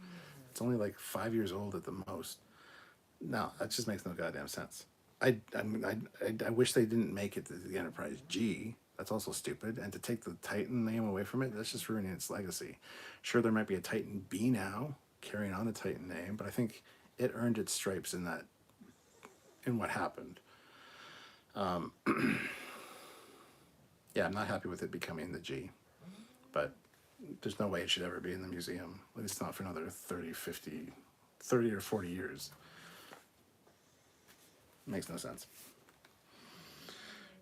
It's only like 5 years old at the most. No, that just makes no goddamn sense. I wish they didn't make it the Enterprise G. That's also stupid. And to take the Titan name away from it, that's just ruining its legacy. Sure, there might be a Titan B now, carrying on the Titan name, but I think it earned its stripes in what happened. Yeah, I'm not happy with it becoming the G, but there's no way it should ever be in the museum, at least not for another 30 or 40 years. Makes no sense.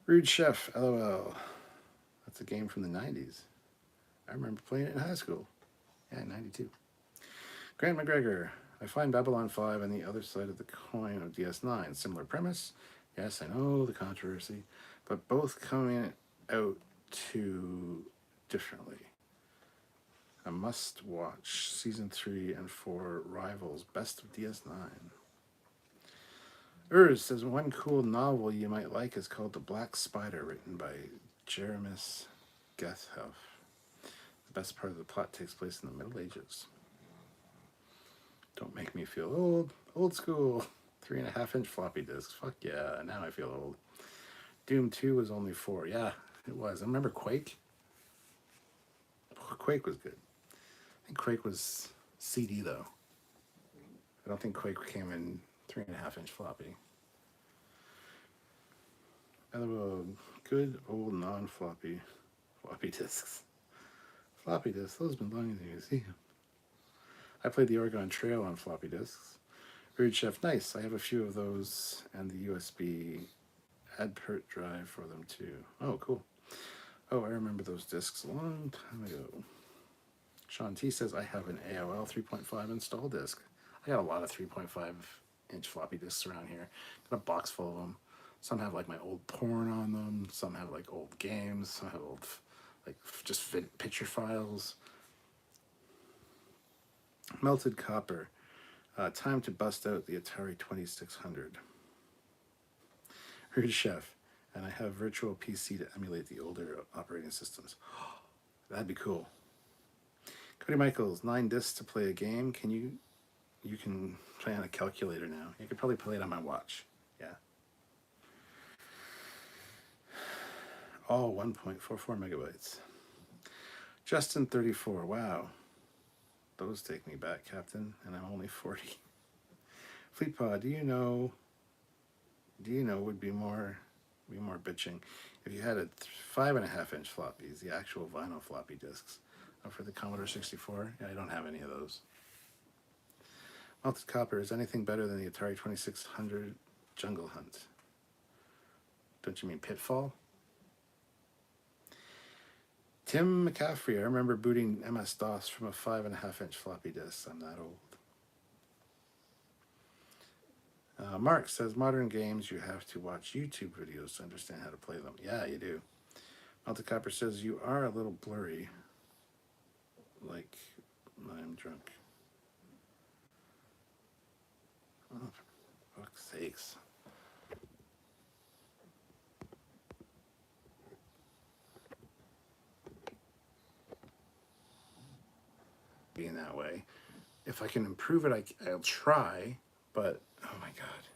Rude Chef, LOL. That's a game from the 90s. I remember playing it in high school. Yeah, 92. Grant McGregor. I find Babylon 5 on the other side of the coin of DS9. Similar premise. Yes, I know the controversy. But both coming out too differently. A must watch. Season 3 and 4 rivals. Best of DS9. Says one cool novel you might like is called The Black Spider, written by Jeremis Gethoff. The best part of the plot takes place in the Middle Ages. Don't make me feel old. Old school. 3.5-inch floppy disks. Fuck yeah, now I feel old. Doom 2 was only 4. Yeah, it was. I remember Quake. Quake was good. I think Quake was CD though. I don't think Quake came in 3.5-inch floppy. Good old non-floppy floppy disks. Floppy disks, those belong to you. See, I played the Oregon Trail on floppy disks. Rude Chef, nice. I have a few of those and the USB AdPert drive for them too. Oh, cool. Oh, I remember those discs a long time ago. Sean T says I have an AOL 3.5 install disk. I got a lot of 3.5-inch floppy disks around here. Got a box full of them. Some have like my old porn on them. Some have like old games. Some have old like just picture files. Melted Copper. Time to bust out the Atari 2600. Rude Chef. And I have virtual PC to emulate the older operating systems. That'd be cool. Cody Michaels, 9 discs to play a game. You can play on a calculator now. You could probably play it on my watch. Yeah. All 1.44 megabytes. Justin 34. Wow. Those take me back, Captain, and I'm only 40. Fleetpod, do you know would be more bitching if you had a 5.5-inch floppies, the actual vinyl floppy disks. For the Commodore 64. Yeah, I don't have any of those. Melted Copper, is anything better than the Atari 2600 Jungle Hunt? Don't you mean Pitfall? Tim McCaffrey, I remember booting MS-DOS from a 5.5-inch floppy disk. I'm that old. Mark says, modern games, you have to watch YouTube videos to understand how to play them. Yeah, you do. Melted Copper says, you are a little blurry. Like, I'm drunk. Oh, for fuck's sakes. Being that way. If I can improve it, I'll try, but oh my god.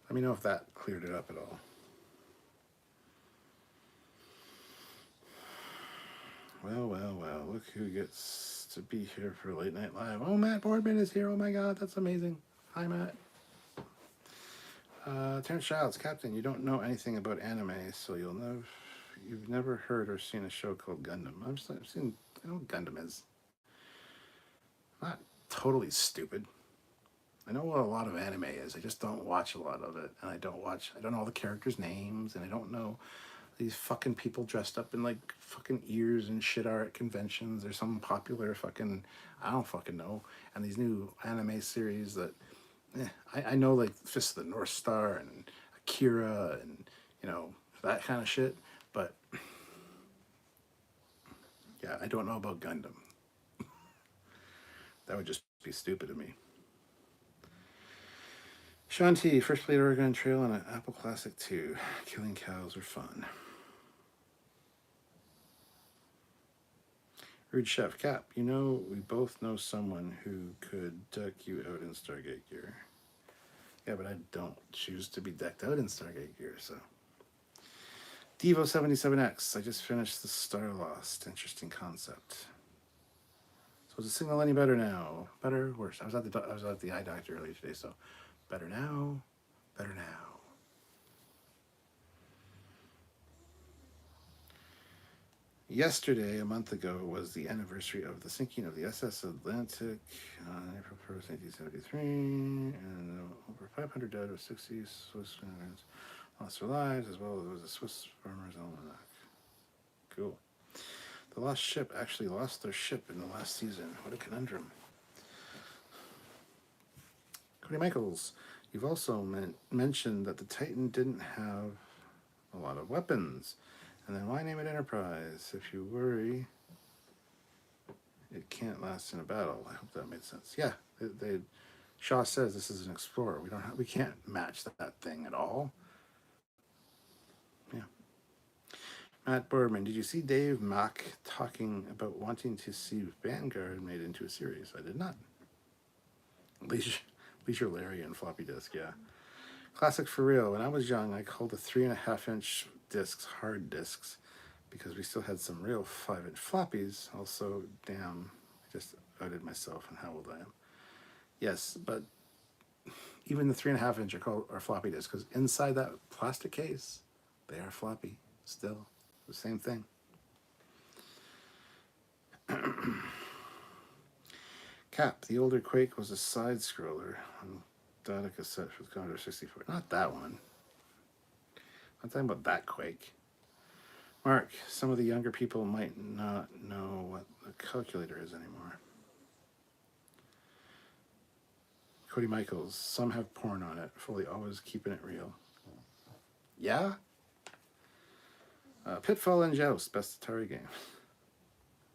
Let me know if that cleared it up at all. Well, look who gets to be here for Late Night Live. Oh, Matt Boardman is here. Oh my god, that's amazing. Hi, Matt. Terrence Childs, Captain, you don't know anything about anime, so you've never heard or seen a show called Gundam. I know what Gundam is. I'm not totally stupid. I know what a lot of anime is. I just don't watch a lot of it, and I don't know all the characters' names, and I don't know these fucking people dressed up in like fucking ears and shit are at conventions or some popular fucking, I don't fucking know. And these new anime series that, I know like Fist of the North Star and Akira and, that kind of shit. But, yeah, I don't know about Gundam. That would just be stupid of me. Sean T, first played Oregon Trail on an Apple Classic 2. Killing cows are fun. Rude Chef, Cap, we both know someone who could deck you out in Stargate gear. Yeah, but I don't choose to be decked out in Stargate gear, so. Devo77X, I just finished the Star Lost. Interesting concept. So is the signal any better now? Better, worse? I was at the eye doctor earlier today, so better now, better now. Yesterday, a month ago, was the anniversary of the sinking of the SS Atlantic on April 1st, 1973, and over 500 dead of 60 Swiss immigrants lost their lives, as well as there was a Swiss farmer's almanac. Cool. The lost ship actually lost their ship in the last season. What a conundrum. Cody Michaels, you've also mentioned that the Titan didn't have a lot of weapons. And then why name it Enterprise? If you worry, it can't last in a battle. I hope that made sense. Yeah, Shaw says this is an explorer. We can't match that thing at all. Yeah. Matt Boardman, did you see Dave Mack talking about wanting to see Vanguard made into a series? I did not. Leisure Larry and floppy disk, yeah. Classic for real. When I was young, I called the 3.5-inch discs hard discs because we still had some real 5-inch floppies. Also, damn, I just outed myself and how old I am. Yes, but even the 3.5-inch are floppy disks because inside that plastic case, they are floppy still. The same thing. Cap, the older Quake was a side scroller on data cassette for the Commodore 64. Not that one. I'm talking about that Quake. Mark, some of the younger people might not know what a calculator is anymore. Cody Michaels, some have porn on it. Foley always keeping it real. Yeah? Pitfall and Joust, best Atari game.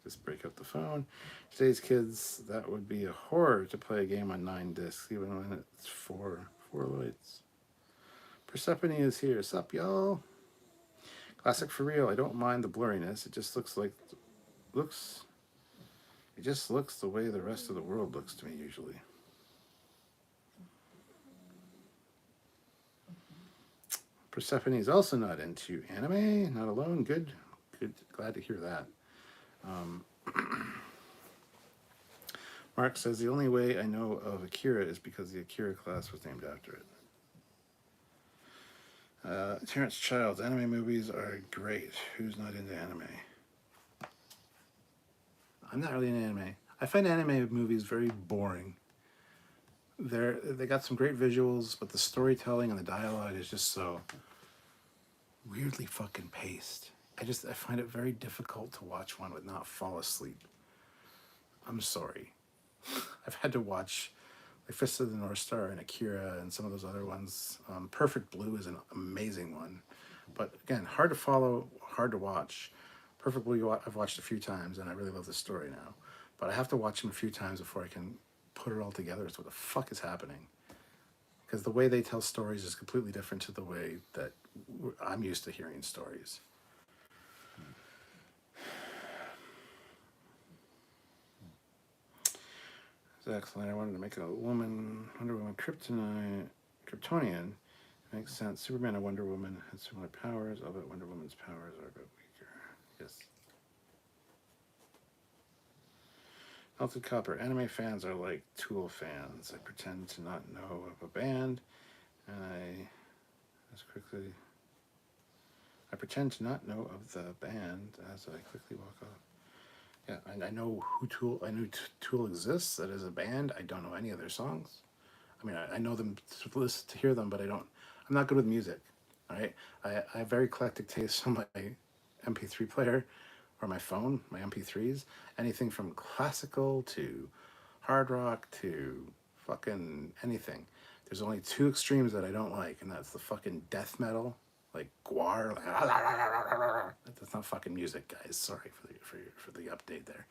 Just break out the phone. Today's kids, that would be a horror to play a game on 9 discs, even when it's four lights. Persephone is here. Sup, y'all? Classic for real. I don't mind the blurriness. It just looks the way the rest of the world looks to me usually. Persephone is also not into anime. Not alone. Good. Glad to hear that. Mark says the only way I know of Akira is because the Akira class was named after it. Terrence Childs, anime movies are great. Who's not into anime? I'm not really into anime. I find anime movies very boring. They got some great visuals, but the storytelling and the dialogue is just so weirdly fucking paced. I find it very difficult to watch one with not fall asleep. I'm sorry. I've had to watch like Fist of the North Star and Akira and some of those other ones. Perfect Blue is an amazing one. But again, hard to follow, hard to watch. Perfect Blue I've watched a few times and I really love the story now. But I have to watch them a few times before I can put it all together as to what the fuck is happening. Because the way they tell stories is completely different to the way that I'm used to hearing stories. It's excellent. I wanted to make a Wonder Woman Kryptonian. Makes sense. Superman and Wonder Woman had similar powers, although Wonder Woman's powers are a bit weaker. Yes. Melted Copper. Anime fans are like Tool fans. I pretend to not know of a band, and I pretend to not know of the band as I quickly walk off. Yeah, and I know who Tool. I knew Tool exists. That is a band. I don't know any of their songs. I mean, I know them to hear them, but I'm not good with music. All right, I have very eclectic tastes on my MP3 player or my phone, my MP3s. Anything from classical to hard rock to fucking anything. There's only 2 extremes that I don't like, and that's the fucking death metal, like Gwar. That's not fucking music, guys. Sorry for the update there.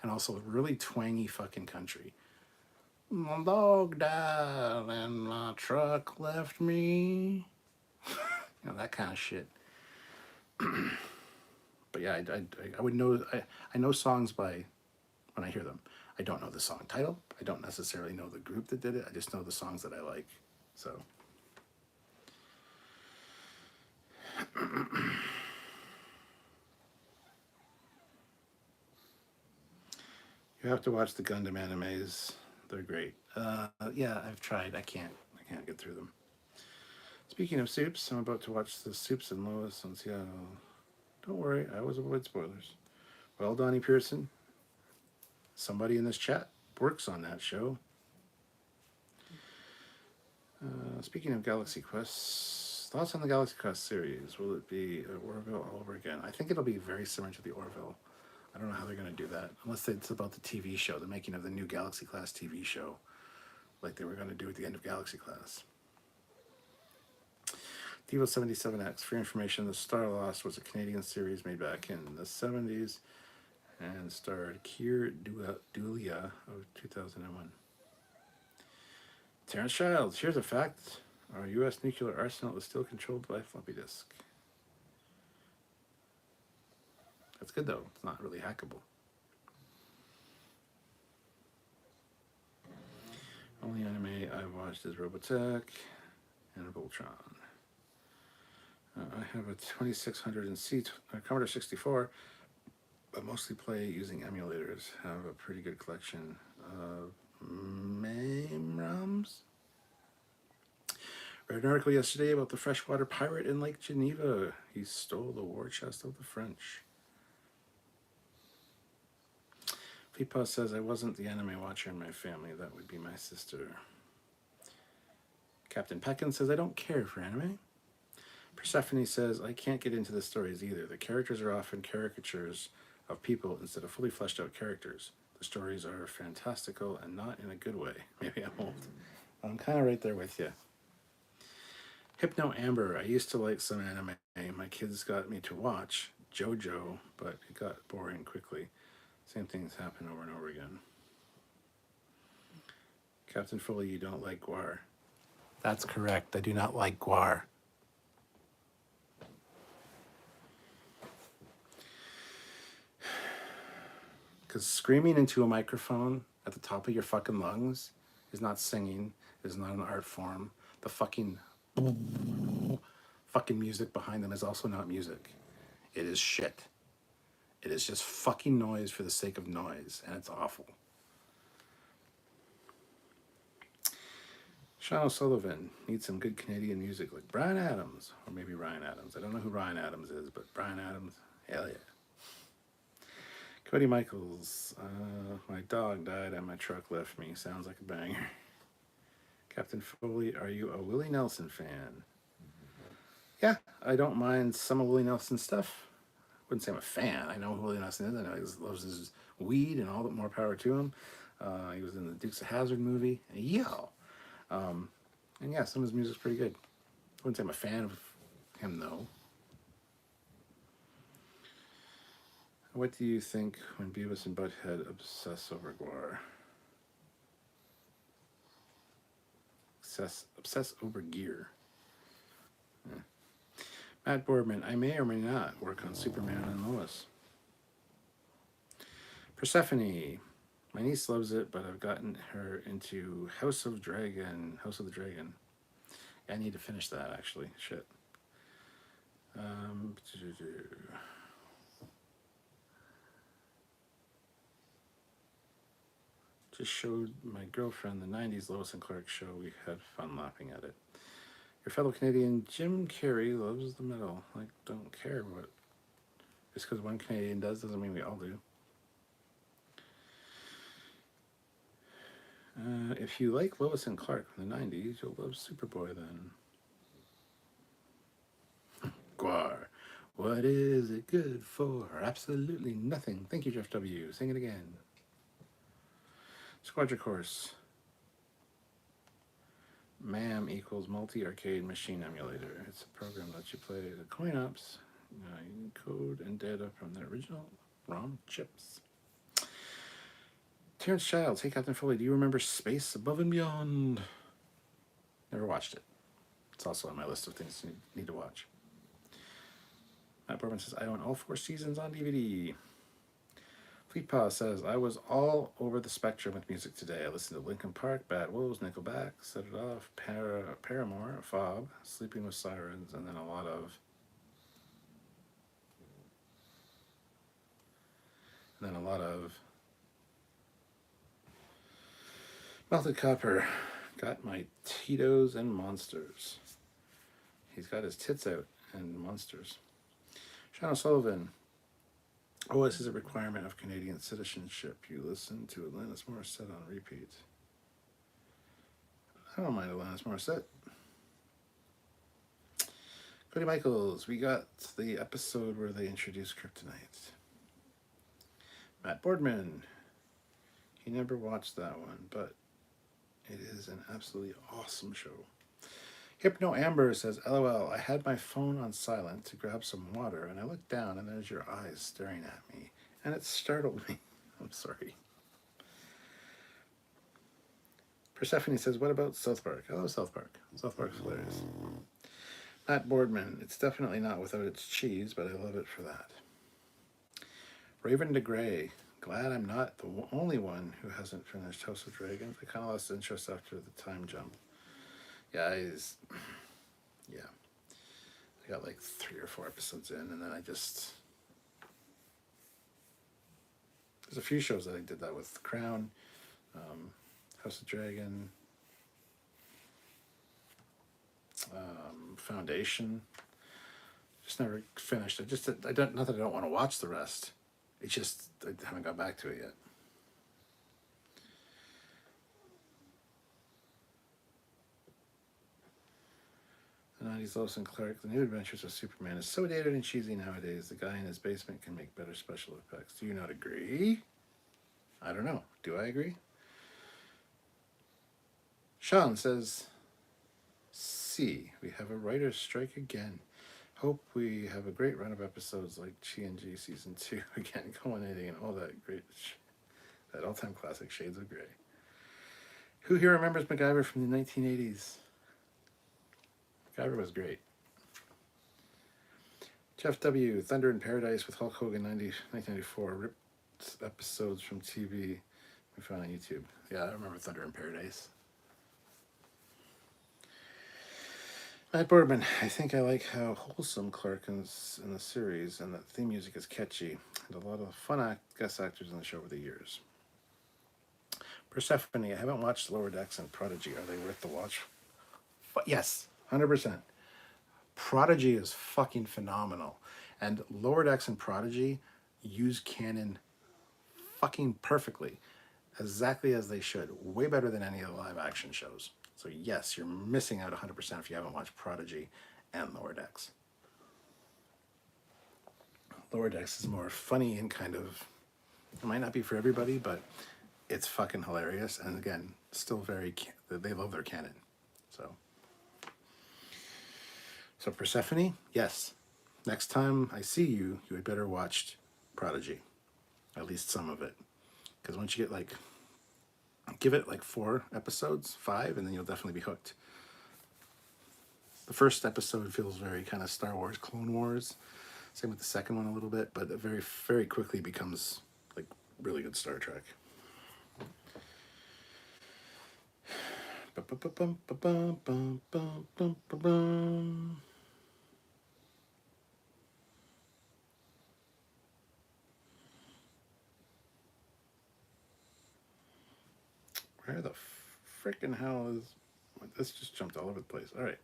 And also really twangy fucking country. My dog died and my truck left me. That kind of shit. But yeah, I would know. I know songs by when I hear them. I don't know the song title. I don't necessarily know the group that did it. I just know the songs that I like. So. You have to watch the Gundam animes. They're great. Yeah, I've tried. I can't get through them. Speaking of soups, I'm about to watch the Soups and Lois on Seattle. Don't worry, I always avoid spoilers. Well, Donnie Pearson, somebody in this chat works on that show. Speaking of Galaxy Quest, thoughts on the Galaxy Quest series? Will it be Orville all over again? I think it'll be very similar to the Orville. I don't know how they're going to do that, unless it's about the TV show, the making of the new Galaxy Class TV show, like they were going to do at the end of Galaxy Class. Devo 77X, for your information, The Star Lost was a Canadian series made back in the 70s and starred Keir Dullea of 2001. Terrence Childs, here's a fact. Our U.S. nuclear arsenal is still controlled by floppy disk. That's good, though. It's not really hackable. Only anime I've watched is Robotech and Voltron. I have a 2600 and C Commodore 64, but mostly play using emulators. Have a pretty good collection of MAME ROMs. Read an article yesterday about the freshwater pirate in Lake Geneva. He stole the war chest of the French. Feepaw says, I wasn't the anime watcher in my family. That would be my sister. Captain Peckin says, I don't care for anime. Persephone says, I can't get into the stories either. The characters are often caricatures of people instead of fully fleshed out characters. The stories are fantastical and not in a good way. Maybe I'm old. I'm kind of right there with you. Hypno Amber, I used to like some anime. My kids got me to watch JoJo, but it got boring quickly. Same things happen over and over again. Captain Foley, you don't like Guar. That's correct. I do not like Guar. Because screaming into a microphone at the top of your fucking lungs is not singing, is not an art form. The fucking music behind them is also not music. It is shit. It is just fucking noise for the sake of noise, and it's awful. Sean O'Sullivan needs some good Canadian music like Bryan Adams, or maybe Ryan Adams. I don't know who Ryan Adams is, but Bryan Adams, hell yeah. Cody Michaels, my dog died and my truck left me. Sounds like a banger. Captain Foley, are you a Willie Nelson fan? Yeah, I don't mind some of Willie Nelson's stuff. I wouldn't say I'm a fan. I know who Willie Nelson is. I know he loves his weed and all that, more power to him. He was in the Dukes of Hazzard movie. And yeah, some of his music's pretty good. I wouldn't say I'm a fan of him, though. What do you think when Beavis and Butthead obsess over Guar? Obsess over gear. Yeah. Matt Boardman, I may or may not work on Superman and Lois. Persephone, my niece loves it, but I've gotten her into House of the Dragon. I need to finish that, actually. Shit. Just showed my girlfriend the 90s Lois and Clark show. We had fun laughing at it. Your fellow Canadian Jim Carrey loves the metal. I don't care what. Just because one Canadian does doesn't mean we all do. If you like Lois and Clark from the 90s, you'll love Superboy then. Guar. What is it good for? Absolutely nothing. Thank you, Jeff W. Sing it again. Squadra Course. MAM equals multi-arcade machine emulator. It's a program that lets you play the coin ops, code and data from the original ROM chips. Terrence Childs, hey Captain Foley, do you remember Space Above and Beyond? Never watched it. It's also on my list of things you need to watch. Matt Borman says, I own all 4 seasons on DVD. Fleetpaw says, I was all over the spectrum with music today. I listened to Linkin Park, Bad Wolves, Nickelback, Set It Off, Paramore, Fob, Sleeping with Sirens, and then a lot of Melted Copper. Got my Tito's and Monsters. He's got his tits out and Monsters. Sean O'Sullivan. Oh, this is a requirement of Canadian citizenship. You listen to Alanis Morissette on repeat. I don't mind Alanis Morissette. Cody Michaels, we got the episode where they introduced Kryptonite. Matt Boardman, he never watched that one, but it is an absolutely awesome show. Hypno Amber says, LOL, I had my phone on silent to grab some water, and I looked down, and there's your eyes staring at me, and it startled me. I'm sorry. Persephone says, what about South Park? I love South Park. South Park's hilarious. Matt Boardman, it's definitely not without its cheese, but I love it for that. Raven DeGray, glad I'm not the only one who hasn't finished House of Dragons. I kind of lost interest after the time jump. Yeah, I got like 3 or 4 episodes in, and then there's a few shows that I did that with. Crown, House of Dragon, Foundation. Just never finished. I don't, not that I don't want to watch the rest. It's just I haven't got back to it yet. The 90s Lois and Clark, The New Adventures of Superman is so dated and cheesy nowadays. The guy in his basement can make better special effects. Do you not agree? I don't know. Do I agree? Sean says, C, we have a writer's strike again. Hope we have a great run of episodes like TNG Season 2 again, culminating in all that great, that all-time classic Shades of Grey. Who here remembers MacGyver from the 1980s? MacGyver was great. Jeff W., Thunder in Paradise with Hulk Hogan 1994, ripped episodes from TV we found on YouTube. Yeah, I remember Thunder in Paradise. Matt Boardman, I think I like how wholesome Clark is in the series, and that theme music is catchy, and a lot of fun guest actors in the show over the years. Persephone, I haven't watched Lower Decks and Prodigy. Are they worth the watch? But yes, 100%. Prodigy is fucking phenomenal. And Lower Decks and Prodigy use canon fucking perfectly. Exactly as they should. Way better than any of the live action shows. So yes, you're missing out 100% if you haven't watched Prodigy and Lower Decks. Lower Decks is more funny and kind of, it might not be for everybody, but it's fucking hilarious. And again, still very, they love their canon. So Persephone, yes. Next time I see you, you had better watch Prodigy. At least some of it. Because once you get give it 4 episodes, 5, and then you'll definitely be hooked. The first episode feels very kind of Star Wars, Clone Wars. Same with the second one a little bit, but it very, very quickly becomes really good Star Trek. Where the frickin' hell is... This just jumped all over the place. All right.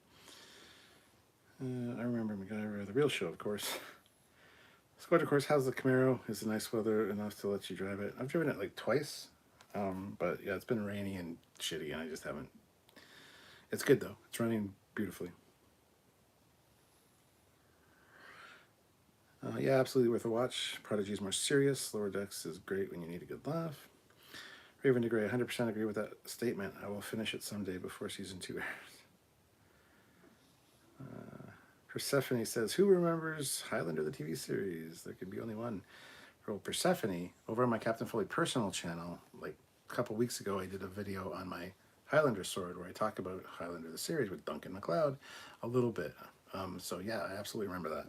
I remember MacGyver, the real show, of course. Squad, of course, how's the Camaro? Is it nice weather enough to let you drive it? I've driven it twice. But yeah, it's been rainy and shitty, and I just haven't... It's good, though. It's running beautifully. Yeah, absolutely worth a watch. Prodigy is more serious. Lower Decks is great when you need a good laugh. Raven DeGray, 100% agree with that statement. I will finish it someday before season 2 airs. Persephone says, who remembers Highlander, the TV series? There could be only one. For Persephone, over on my Captain Foley personal channel, a couple weeks ago, I did a video on my Highlander sword where I talk about Highlander, the series with Duncan MacLeod a little bit. So yeah, I absolutely remember that.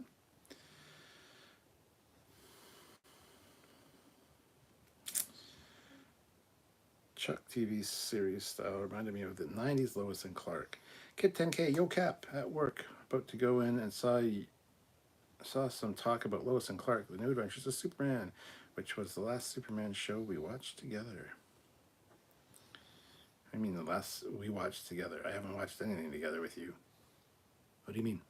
Chuck TV series style reminded me of the 90s Lois and Clark. Kid 10K, yo Cap, at work, about to go in and saw some talk about Lois and Clark, The New Adventures of Superman, which was the last Superman show we watched together. I mean, the last we watched together. I haven't watched anything together with you. What do you mean?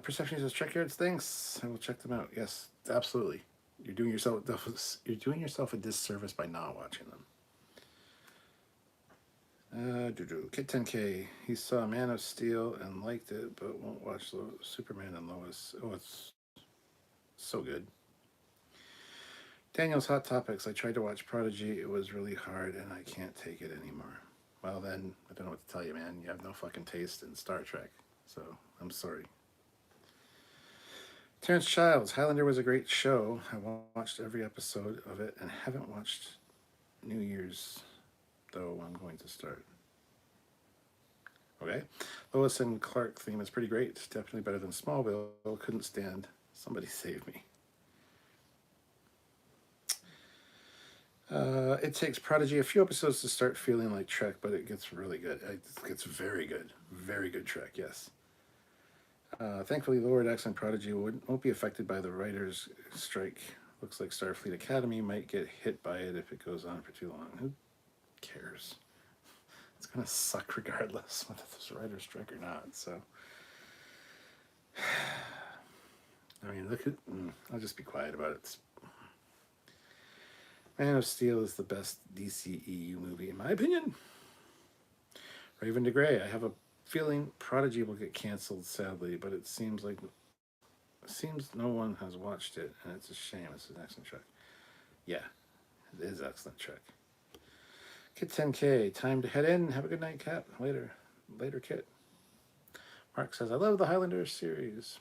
Perception says Trekyards. Thanks. I will check them out. Yes, absolutely. You're doing yourself a disservice by not watching them. Kid 10K. He saw Man of Steel and liked it, but won't watch Superman and Lois. Oh, it's so good. Daniel's Hot Topics. I tried to watch Prodigy. It was really hard, and I can't take it anymore. Well, then, I don't know what to tell you, man. You have no fucking taste in Star Trek. So, I'm sorry. Terrence Childs. Highlander was a great show. I watched every episode of it and haven't watched New Year's, though I'm going to start. Okay. Lois and Clark theme is pretty great. Definitely better than Smallville. Couldn't stand. Somebody save me. It takes Prodigy a few episodes to start feeling like Trek, but it gets really good. It gets very good. Very good Trek, yes. Thankfully, Lower Decks and Prodigy won't be affected by the writers' strike. Looks like Starfleet Academy might get hit by it if it goes on for too long. Who cares? It's going to suck regardless whether there's a writer's strike or not. So, I mean, I'll just be quiet about it. Man of Steel is the best DCEU movie, in my opinion. Raven DeGrey. I have a feeling Prodigy will get canceled, sadly, but it seems no one has watched it, and it's a shame. It's an excellent Trek. Yeah, it is excellent Trek. Kit 10K. Time to head in. Have a good night, Cap. Later, Kit. Mark says, I love the Highlander series.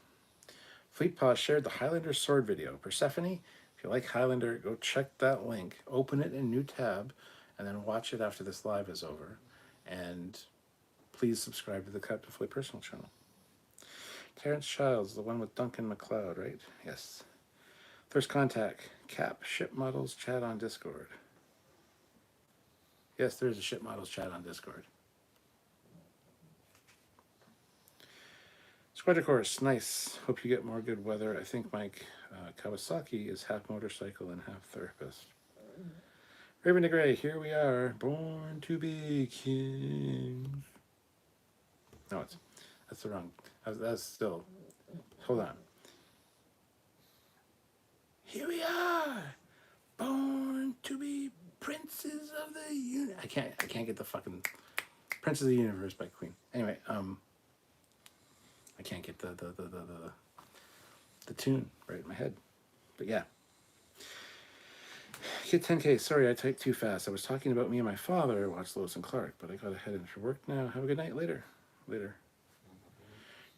Fleetpaw shared the Highlander sword video. Persephone, if you like Highlander, go check that link, open it in a new tab, and then watch it after this live is over. And please subscribe to the Captain Foley personal channel. Terrence Childs, the one with Duncan MacLeod, right? Yes. First contact. Cap, ship models chat on Discord. Yes, there's a ship models chat on Discord. Squadron course, nice. Hope you get more good weather. I think Mike Kawasaki is half motorcycle and half therapist. Raven DeGrey, here we are, born to be kings. No, that's the wrong. That's still. Hold on. Here we are, born to be princes of the universe. I can't get the fucking Prince of the Universe by Queen. Anyway, I can't get the tune right in my head. But yeah. Kid 10K, sorry I typed too fast. I was talking about me and my father, watched Lois and Clark, but I gotta head in for work now. Have a good night. Later.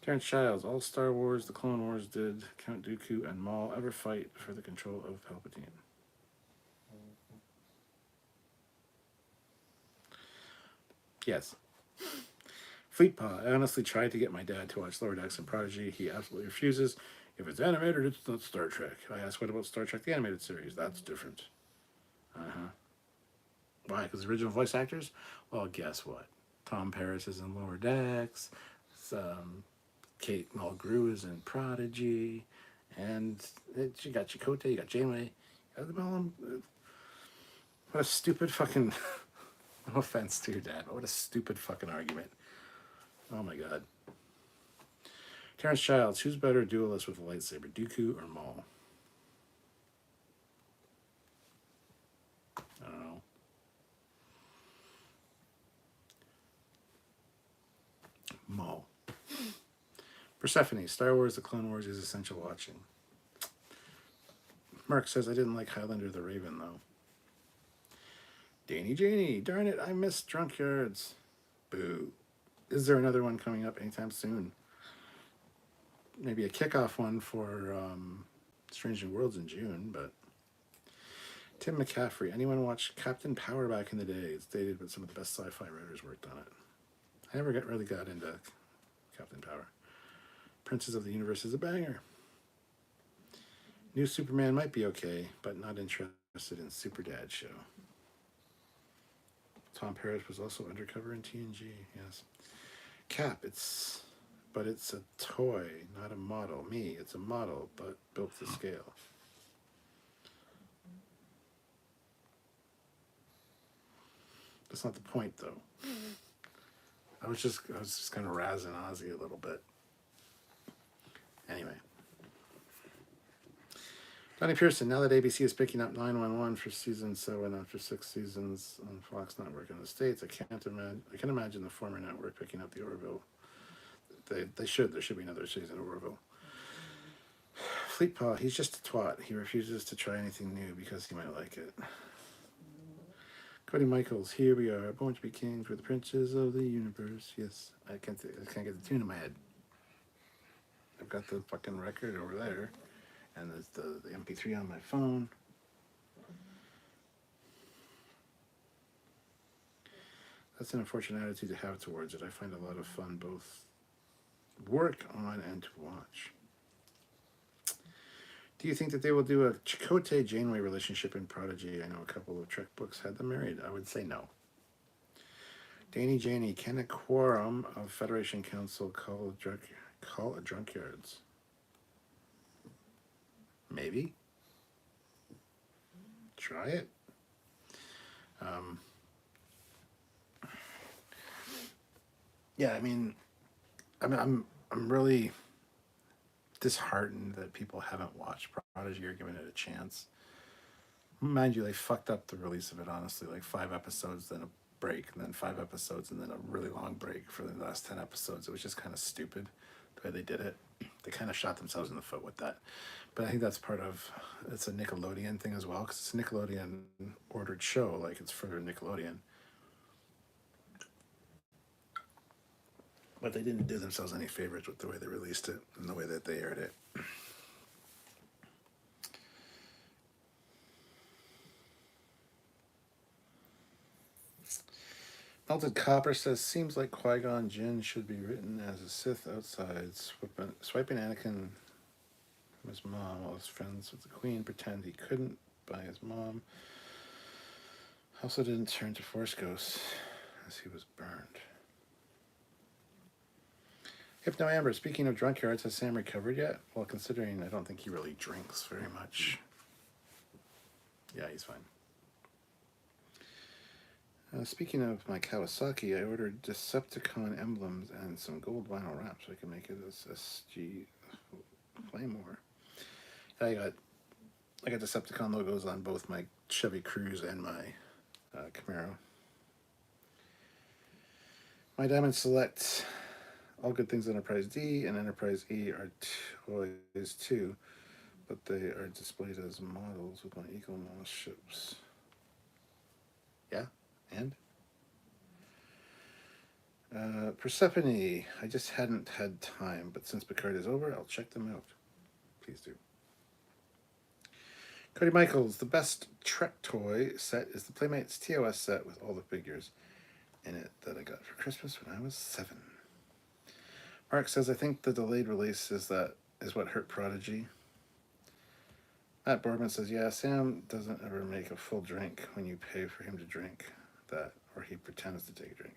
Terrence Childs, all Star Wars, the Clone Wars did Count Dooku and Maul ever fight for the control of Palpatine? Yes. Fleetpaw, I honestly tried to get my dad to watch Lower Decks and Prodigy. He absolutely refuses. If it's animated, it's not Star Trek. I asked, what about Star Trek, the animated series? That's different. Why? Because original voice actors? Well, guess what? Tom Paris is in Lower Decks. Kate Mulgrew is in Prodigy. And you got Chakotay, you got Janeway. What a stupid fucking... No offense to your dad, but what a stupid fucking argument. Oh my god. Terrence Childs, who's better duelist with a lightsaber, Dooku or Maul? I don't know. Maul. Persephone, Star Wars, The Clone Wars is essential watching. Mark says, I didn't like Highlander the Raven, though. Danny Janie, darn it, I missed Trekyards. Boo. Is there another one coming up anytime soon? Maybe a kickoff one for Strange New Worlds in June, but... Tim McCaffrey, anyone watch Captain Power back in the day? It's dated, but some of the best sci-fi writers worked on it. I never really got into Captain Power. Princes of the Universe is a banger. New Superman might be okay, but not interested in Superdad show. Tom Paris was also undercover in TNG, yes. Cap, it's a toy, not a model. Me, it's a model, but built to scale. That's not the point, though. I was just kind of razzing Ozzy a little bit. Anyway. Donnie Pearson, now that ABC is picking up 911 for season 7 after 6 seasons on Fox Network in the States, I can imagine the former network picking up the Orville. They should. There should be another season of Orville. Fleetpaw, he's just a twat. He refuses to try anything new because he might like it. Cody Michaels, here we are, born to be kings, we're the princes of the universe. Yes, I can't get the tune in my head. I've got the fucking record over there, and there's the MP3 on my phone. That's an unfortunate attitude to have towards it. I find a lot of fun both work on and to watch. Do you think that they will do a Chakotay Janeway relationship in Prodigy? I know a couple of Trek books had them married. I would say no. Danny Janie, can a quorum of Federation Council call a Trekyards? Maybe. Try it. Yeah, I'm really disheartened that people haven't watched Prodigy or given it a chance. Mind you, they fucked up the release of it, honestly. Like 5 episodes, then a break, and then 5 episodes, and then a really long break for the last 10 episodes. It was just kind of stupid the way they did it. They kind of shot themselves in the foot with that. But I think that's it's a Nickelodeon thing as well, because it's a Nickelodeon ordered show, like it's for Nickelodeon. But they didn't do themselves any favors with the way they released it and the way that they aired it. Melted Copper says, seems like Qui-Gon Jinn should be written as a Sith outside, swiping Anakin from his mom while his friends with the Queen pretend he couldn't by his mom. Also didn't turn to Force Ghosts as he was burned. Hypno Amber, speaking of drunkyards, has Sam recovered yet? Well, considering I don't think he really drinks very much. Yeah, he's fine. Speaking of my Kawasaki, I ordered Decepticon emblems and some gold vinyl wrap so I can make it as SG Claymore. I got Decepticon logos on both my Chevy Cruze and my Camaro. My Diamond Select, All Good Things Enterprise D and Enterprise E are toys too, but they are displayed as models with my Eagle Moss ships. Yeah, and? Persephone, I just hadn't had time, but since Picard is over, I'll check them out. Please do. Cody Michaels, the best Trek toy set is the Playmates TOS set with all the figures in it that I got for Christmas when I was 7. Mark says, I think the delayed release is what hurt Prodigy. Matt Boardman says, yeah, Sam doesn't ever make a full drink when you pay for him to drink that, or he pretends to take a drink.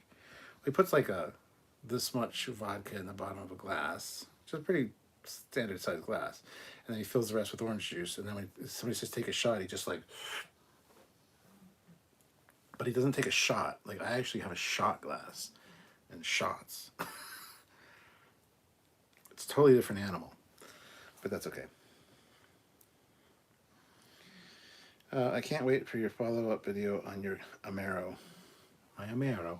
He puts like this much vodka in the bottom of a glass, which is a pretty standard sized glass, and then he fills the rest with orange juice, and then when somebody says take a shot, he just like, but he doesn't take a shot. Like, I actually have a shot glass and shots. It's a totally different animal, but that's okay. I can't wait for your follow-up video on your Amaro. My Amaro.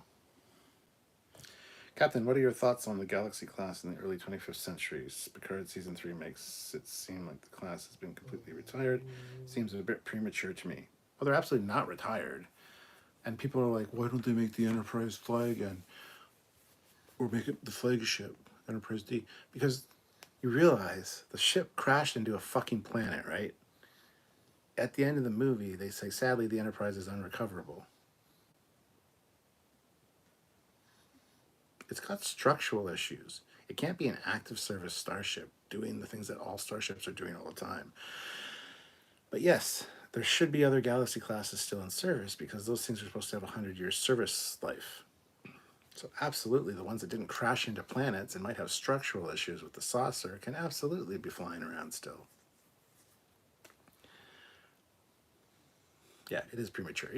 Captain, what are your thoughts on the Galaxy class in the early 25th century? Picard Season 3 makes it seem like the class has been completely retired. Seems a bit premature to me. Well, they're absolutely not retired. And people are like, why don't they make the Enterprise fly again? Or make it the flagship, Enterprise D? Because you realize the ship crashed into a fucking planet, right? At the end of the movie, they say, sadly, the Enterprise is unrecoverable. It's got structural issues. It can't be an active service starship doing the things that all starships are doing all the time. But yes, there should be other Galaxy classes still in service because those things are supposed to have 100 years service life. So absolutely, the ones that didn't crash into planets and might have structural issues with the saucer can absolutely be flying around still. Yeah, it is premature.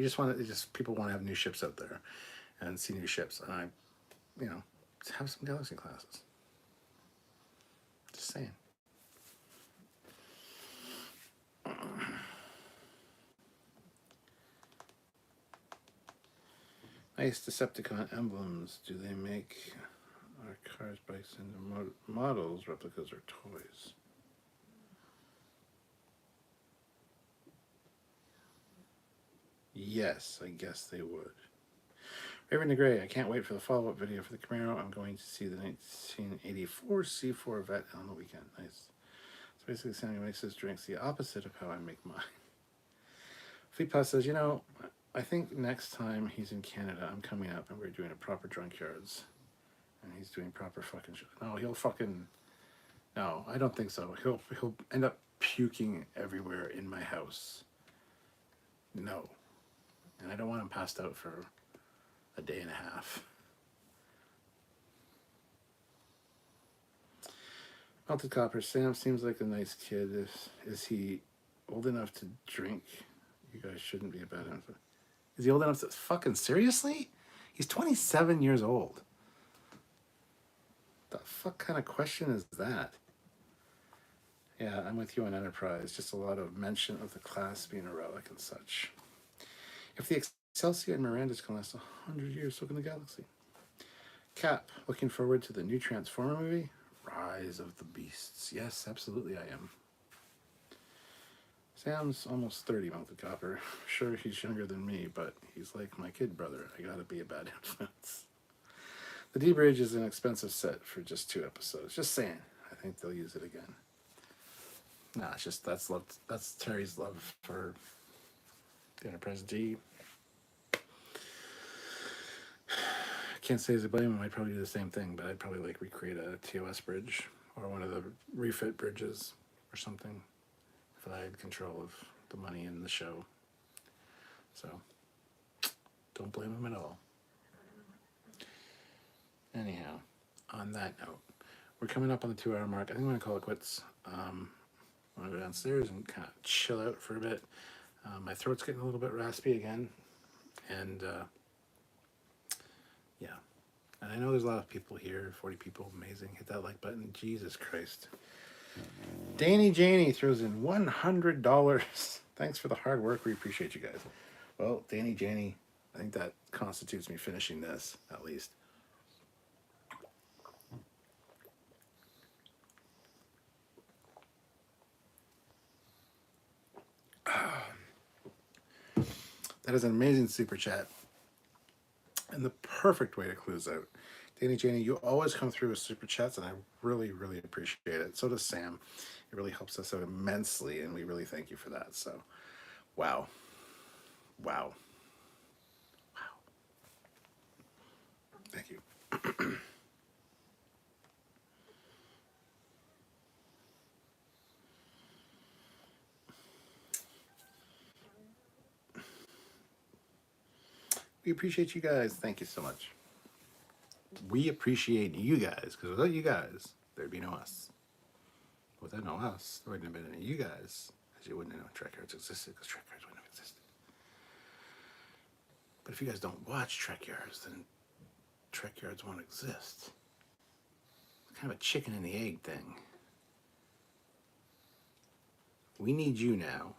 People want to have new ships out there and see new ships. And have some Galaxy classes. Just saying. Nice Decepticon emblems. Do they make our cars, bikes into models, replicas, or toys? Yes, I guess they would. Raven the Grey, I can't wait for the follow-up video for the Camaro. I'm going to see the 1984 C4 Vet on the weekend. Nice. So basically, Sammy makes his drinks the opposite of how I make mine. Fleet Pass says, you know, I think next time he's in Canada, I'm coming up and we're doing a proper Trekyards. And he's doing proper fucking shit. No, he'll fucking... No, I don't think so. He'll end up puking everywhere in my house. No. And I don't want him passed out for a day and a half. Melted Copper, Sam seems like a nice kid. Is he old enough to drink? You guys shouldn't be a bad influence. Is he old enough to... Fucking seriously? He's 27 years old. The fuck kind of question is that? Yeah, I'm with you on Enterprise. Just a lot of mention of the class being a relic and such. If the Excelsior and Miranda's can last 100 years, so can the galaxy. Cap, looking forward to the new Transformer movie? Rise of the Beasts. Yes, absolutely I am. Sam's almost 30, Melted Copper. Sure, he's younger than me, but he's like my kid brother. I gotta be a bad influence. The D-Bridge is an expensive set for just 2 episodes. Just saying. I think they'll use it again. Nah, it's just that's Terry's love for the Enterprise D. Can't say as I blame him. I'd probably do the same thing, but I'd probably like recreate a TOS bridge or one of the refit bridges or something if I had control of the money in the show. So don't blame him at all. Anyhow, on that note, we're coming up on the 2-hour mark. I think I'm going to call it quits. I'm going to go downstairs and kind of chill out for a bit. My throat's getting a little bit raspy again. And, yeah. And I know there's a lot of people here, 40 people, amazing. Hit that like button. Jesus Christ. Danny Janey throws in $100. Thanks for the hard work. We appreciate you guys. Well, Danny Janey, I think that constitutes me finishing this, at least. That is an amazing super chat. And the perfect way to close out. Danny Janey, you always come through with super chats, and I really, really appreciate it. So does Sam. It really helps us out immensely, and we really thank you for that. So, wow. Wow. Wow. Thank you. We appreciate you guys. Thank you so much. We appreciate you guys, because without you guys, there'd be no us. Without no us, there wouldn't have been any you guys, because you wouldn't have known Trekyards existed, because Trekyards wouldn't have existed. But if you guys don't watch Trekyards, then Trekyards won't exist. It's kind of a chicken and the egg thing. We need you now,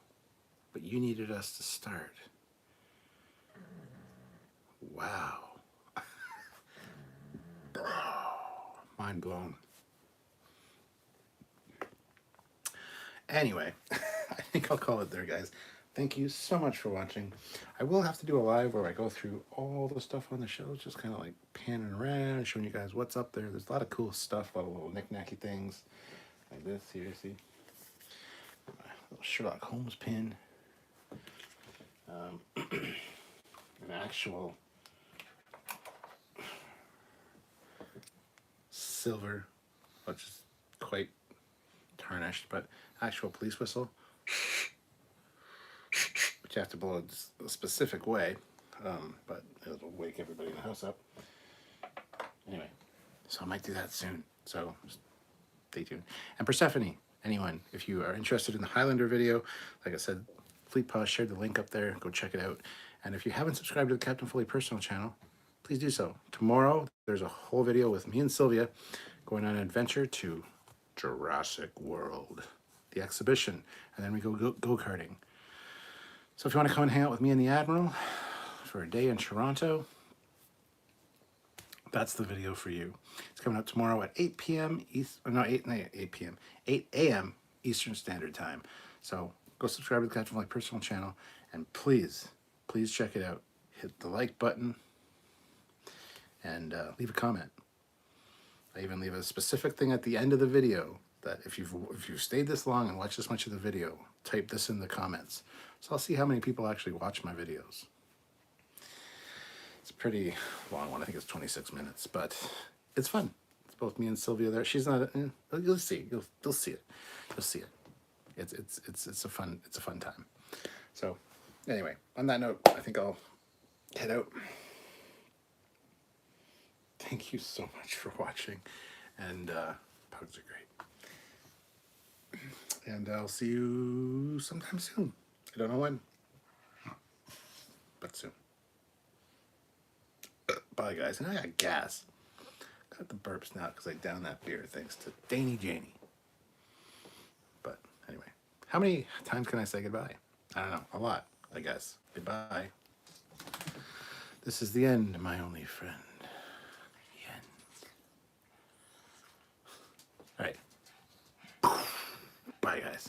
but you needed us to start. Wow. Mind blown. Anyway, I think I'll call it there, guys. Thank you so much for watching. I will have to do a live where I go through all the stuff on the show, just kind of like panning around, showing you guys what's up there. There's a lot of cool stuff, a lot of little knick-knacky things like this here, see? My little Sherlock Holmes pin. An actual silver, which is quite tarnished, but actual police whistle, which you have to blow a specific way, but it'll wake everybody in the house up. Anyway, so I might do that soon, so stay tuned. And Persephone, anyone, if you are interested in the Highlander video, like I said, Fleet Paws shared the link up there, go check it out. And if you haven't subscribed to the Captain Foley personal channel, please do so. Tomorrow, there's a whole video with me and Sylvia going on an adventure to Jurassic World, the exhibition, and then we go-karting. So if you want to come and hang out with me and the Admiral for a day in Toronto, that's the video for you. It's coming out tomorrow at 8 p.m. No, 8 p.m. 8 a.m. Eastern Standard Time. So go subscribe to the Captain Flight personal channel, and please check it out. Hit the like button and leave a comment. I even leave a specific thing at the end of the video that if you've stayed this long and watched this much of the video, type this in the comments. So I'll see how many people actually watch my videos. It's a pretty long one. I think it's 26 minutes, but it's fun. It's both me and Sylvia there. She's not. You'll see. You'll see it. You'll see it. It's a fun time. So anyway, on that note, I think I'll head out. Thank you so much for watching, and pugs are great. And I'll see you sometime soon. I don't know when, but soon. Bye, guys. And I got gas. Got the burps now because I downed that beer thanks to Danny Janie. But anyway, how many times can I say goodbye? I don't know. A lot, I guess. Goodbye. This is the end, my only friend. The end. All right. Bye, guys.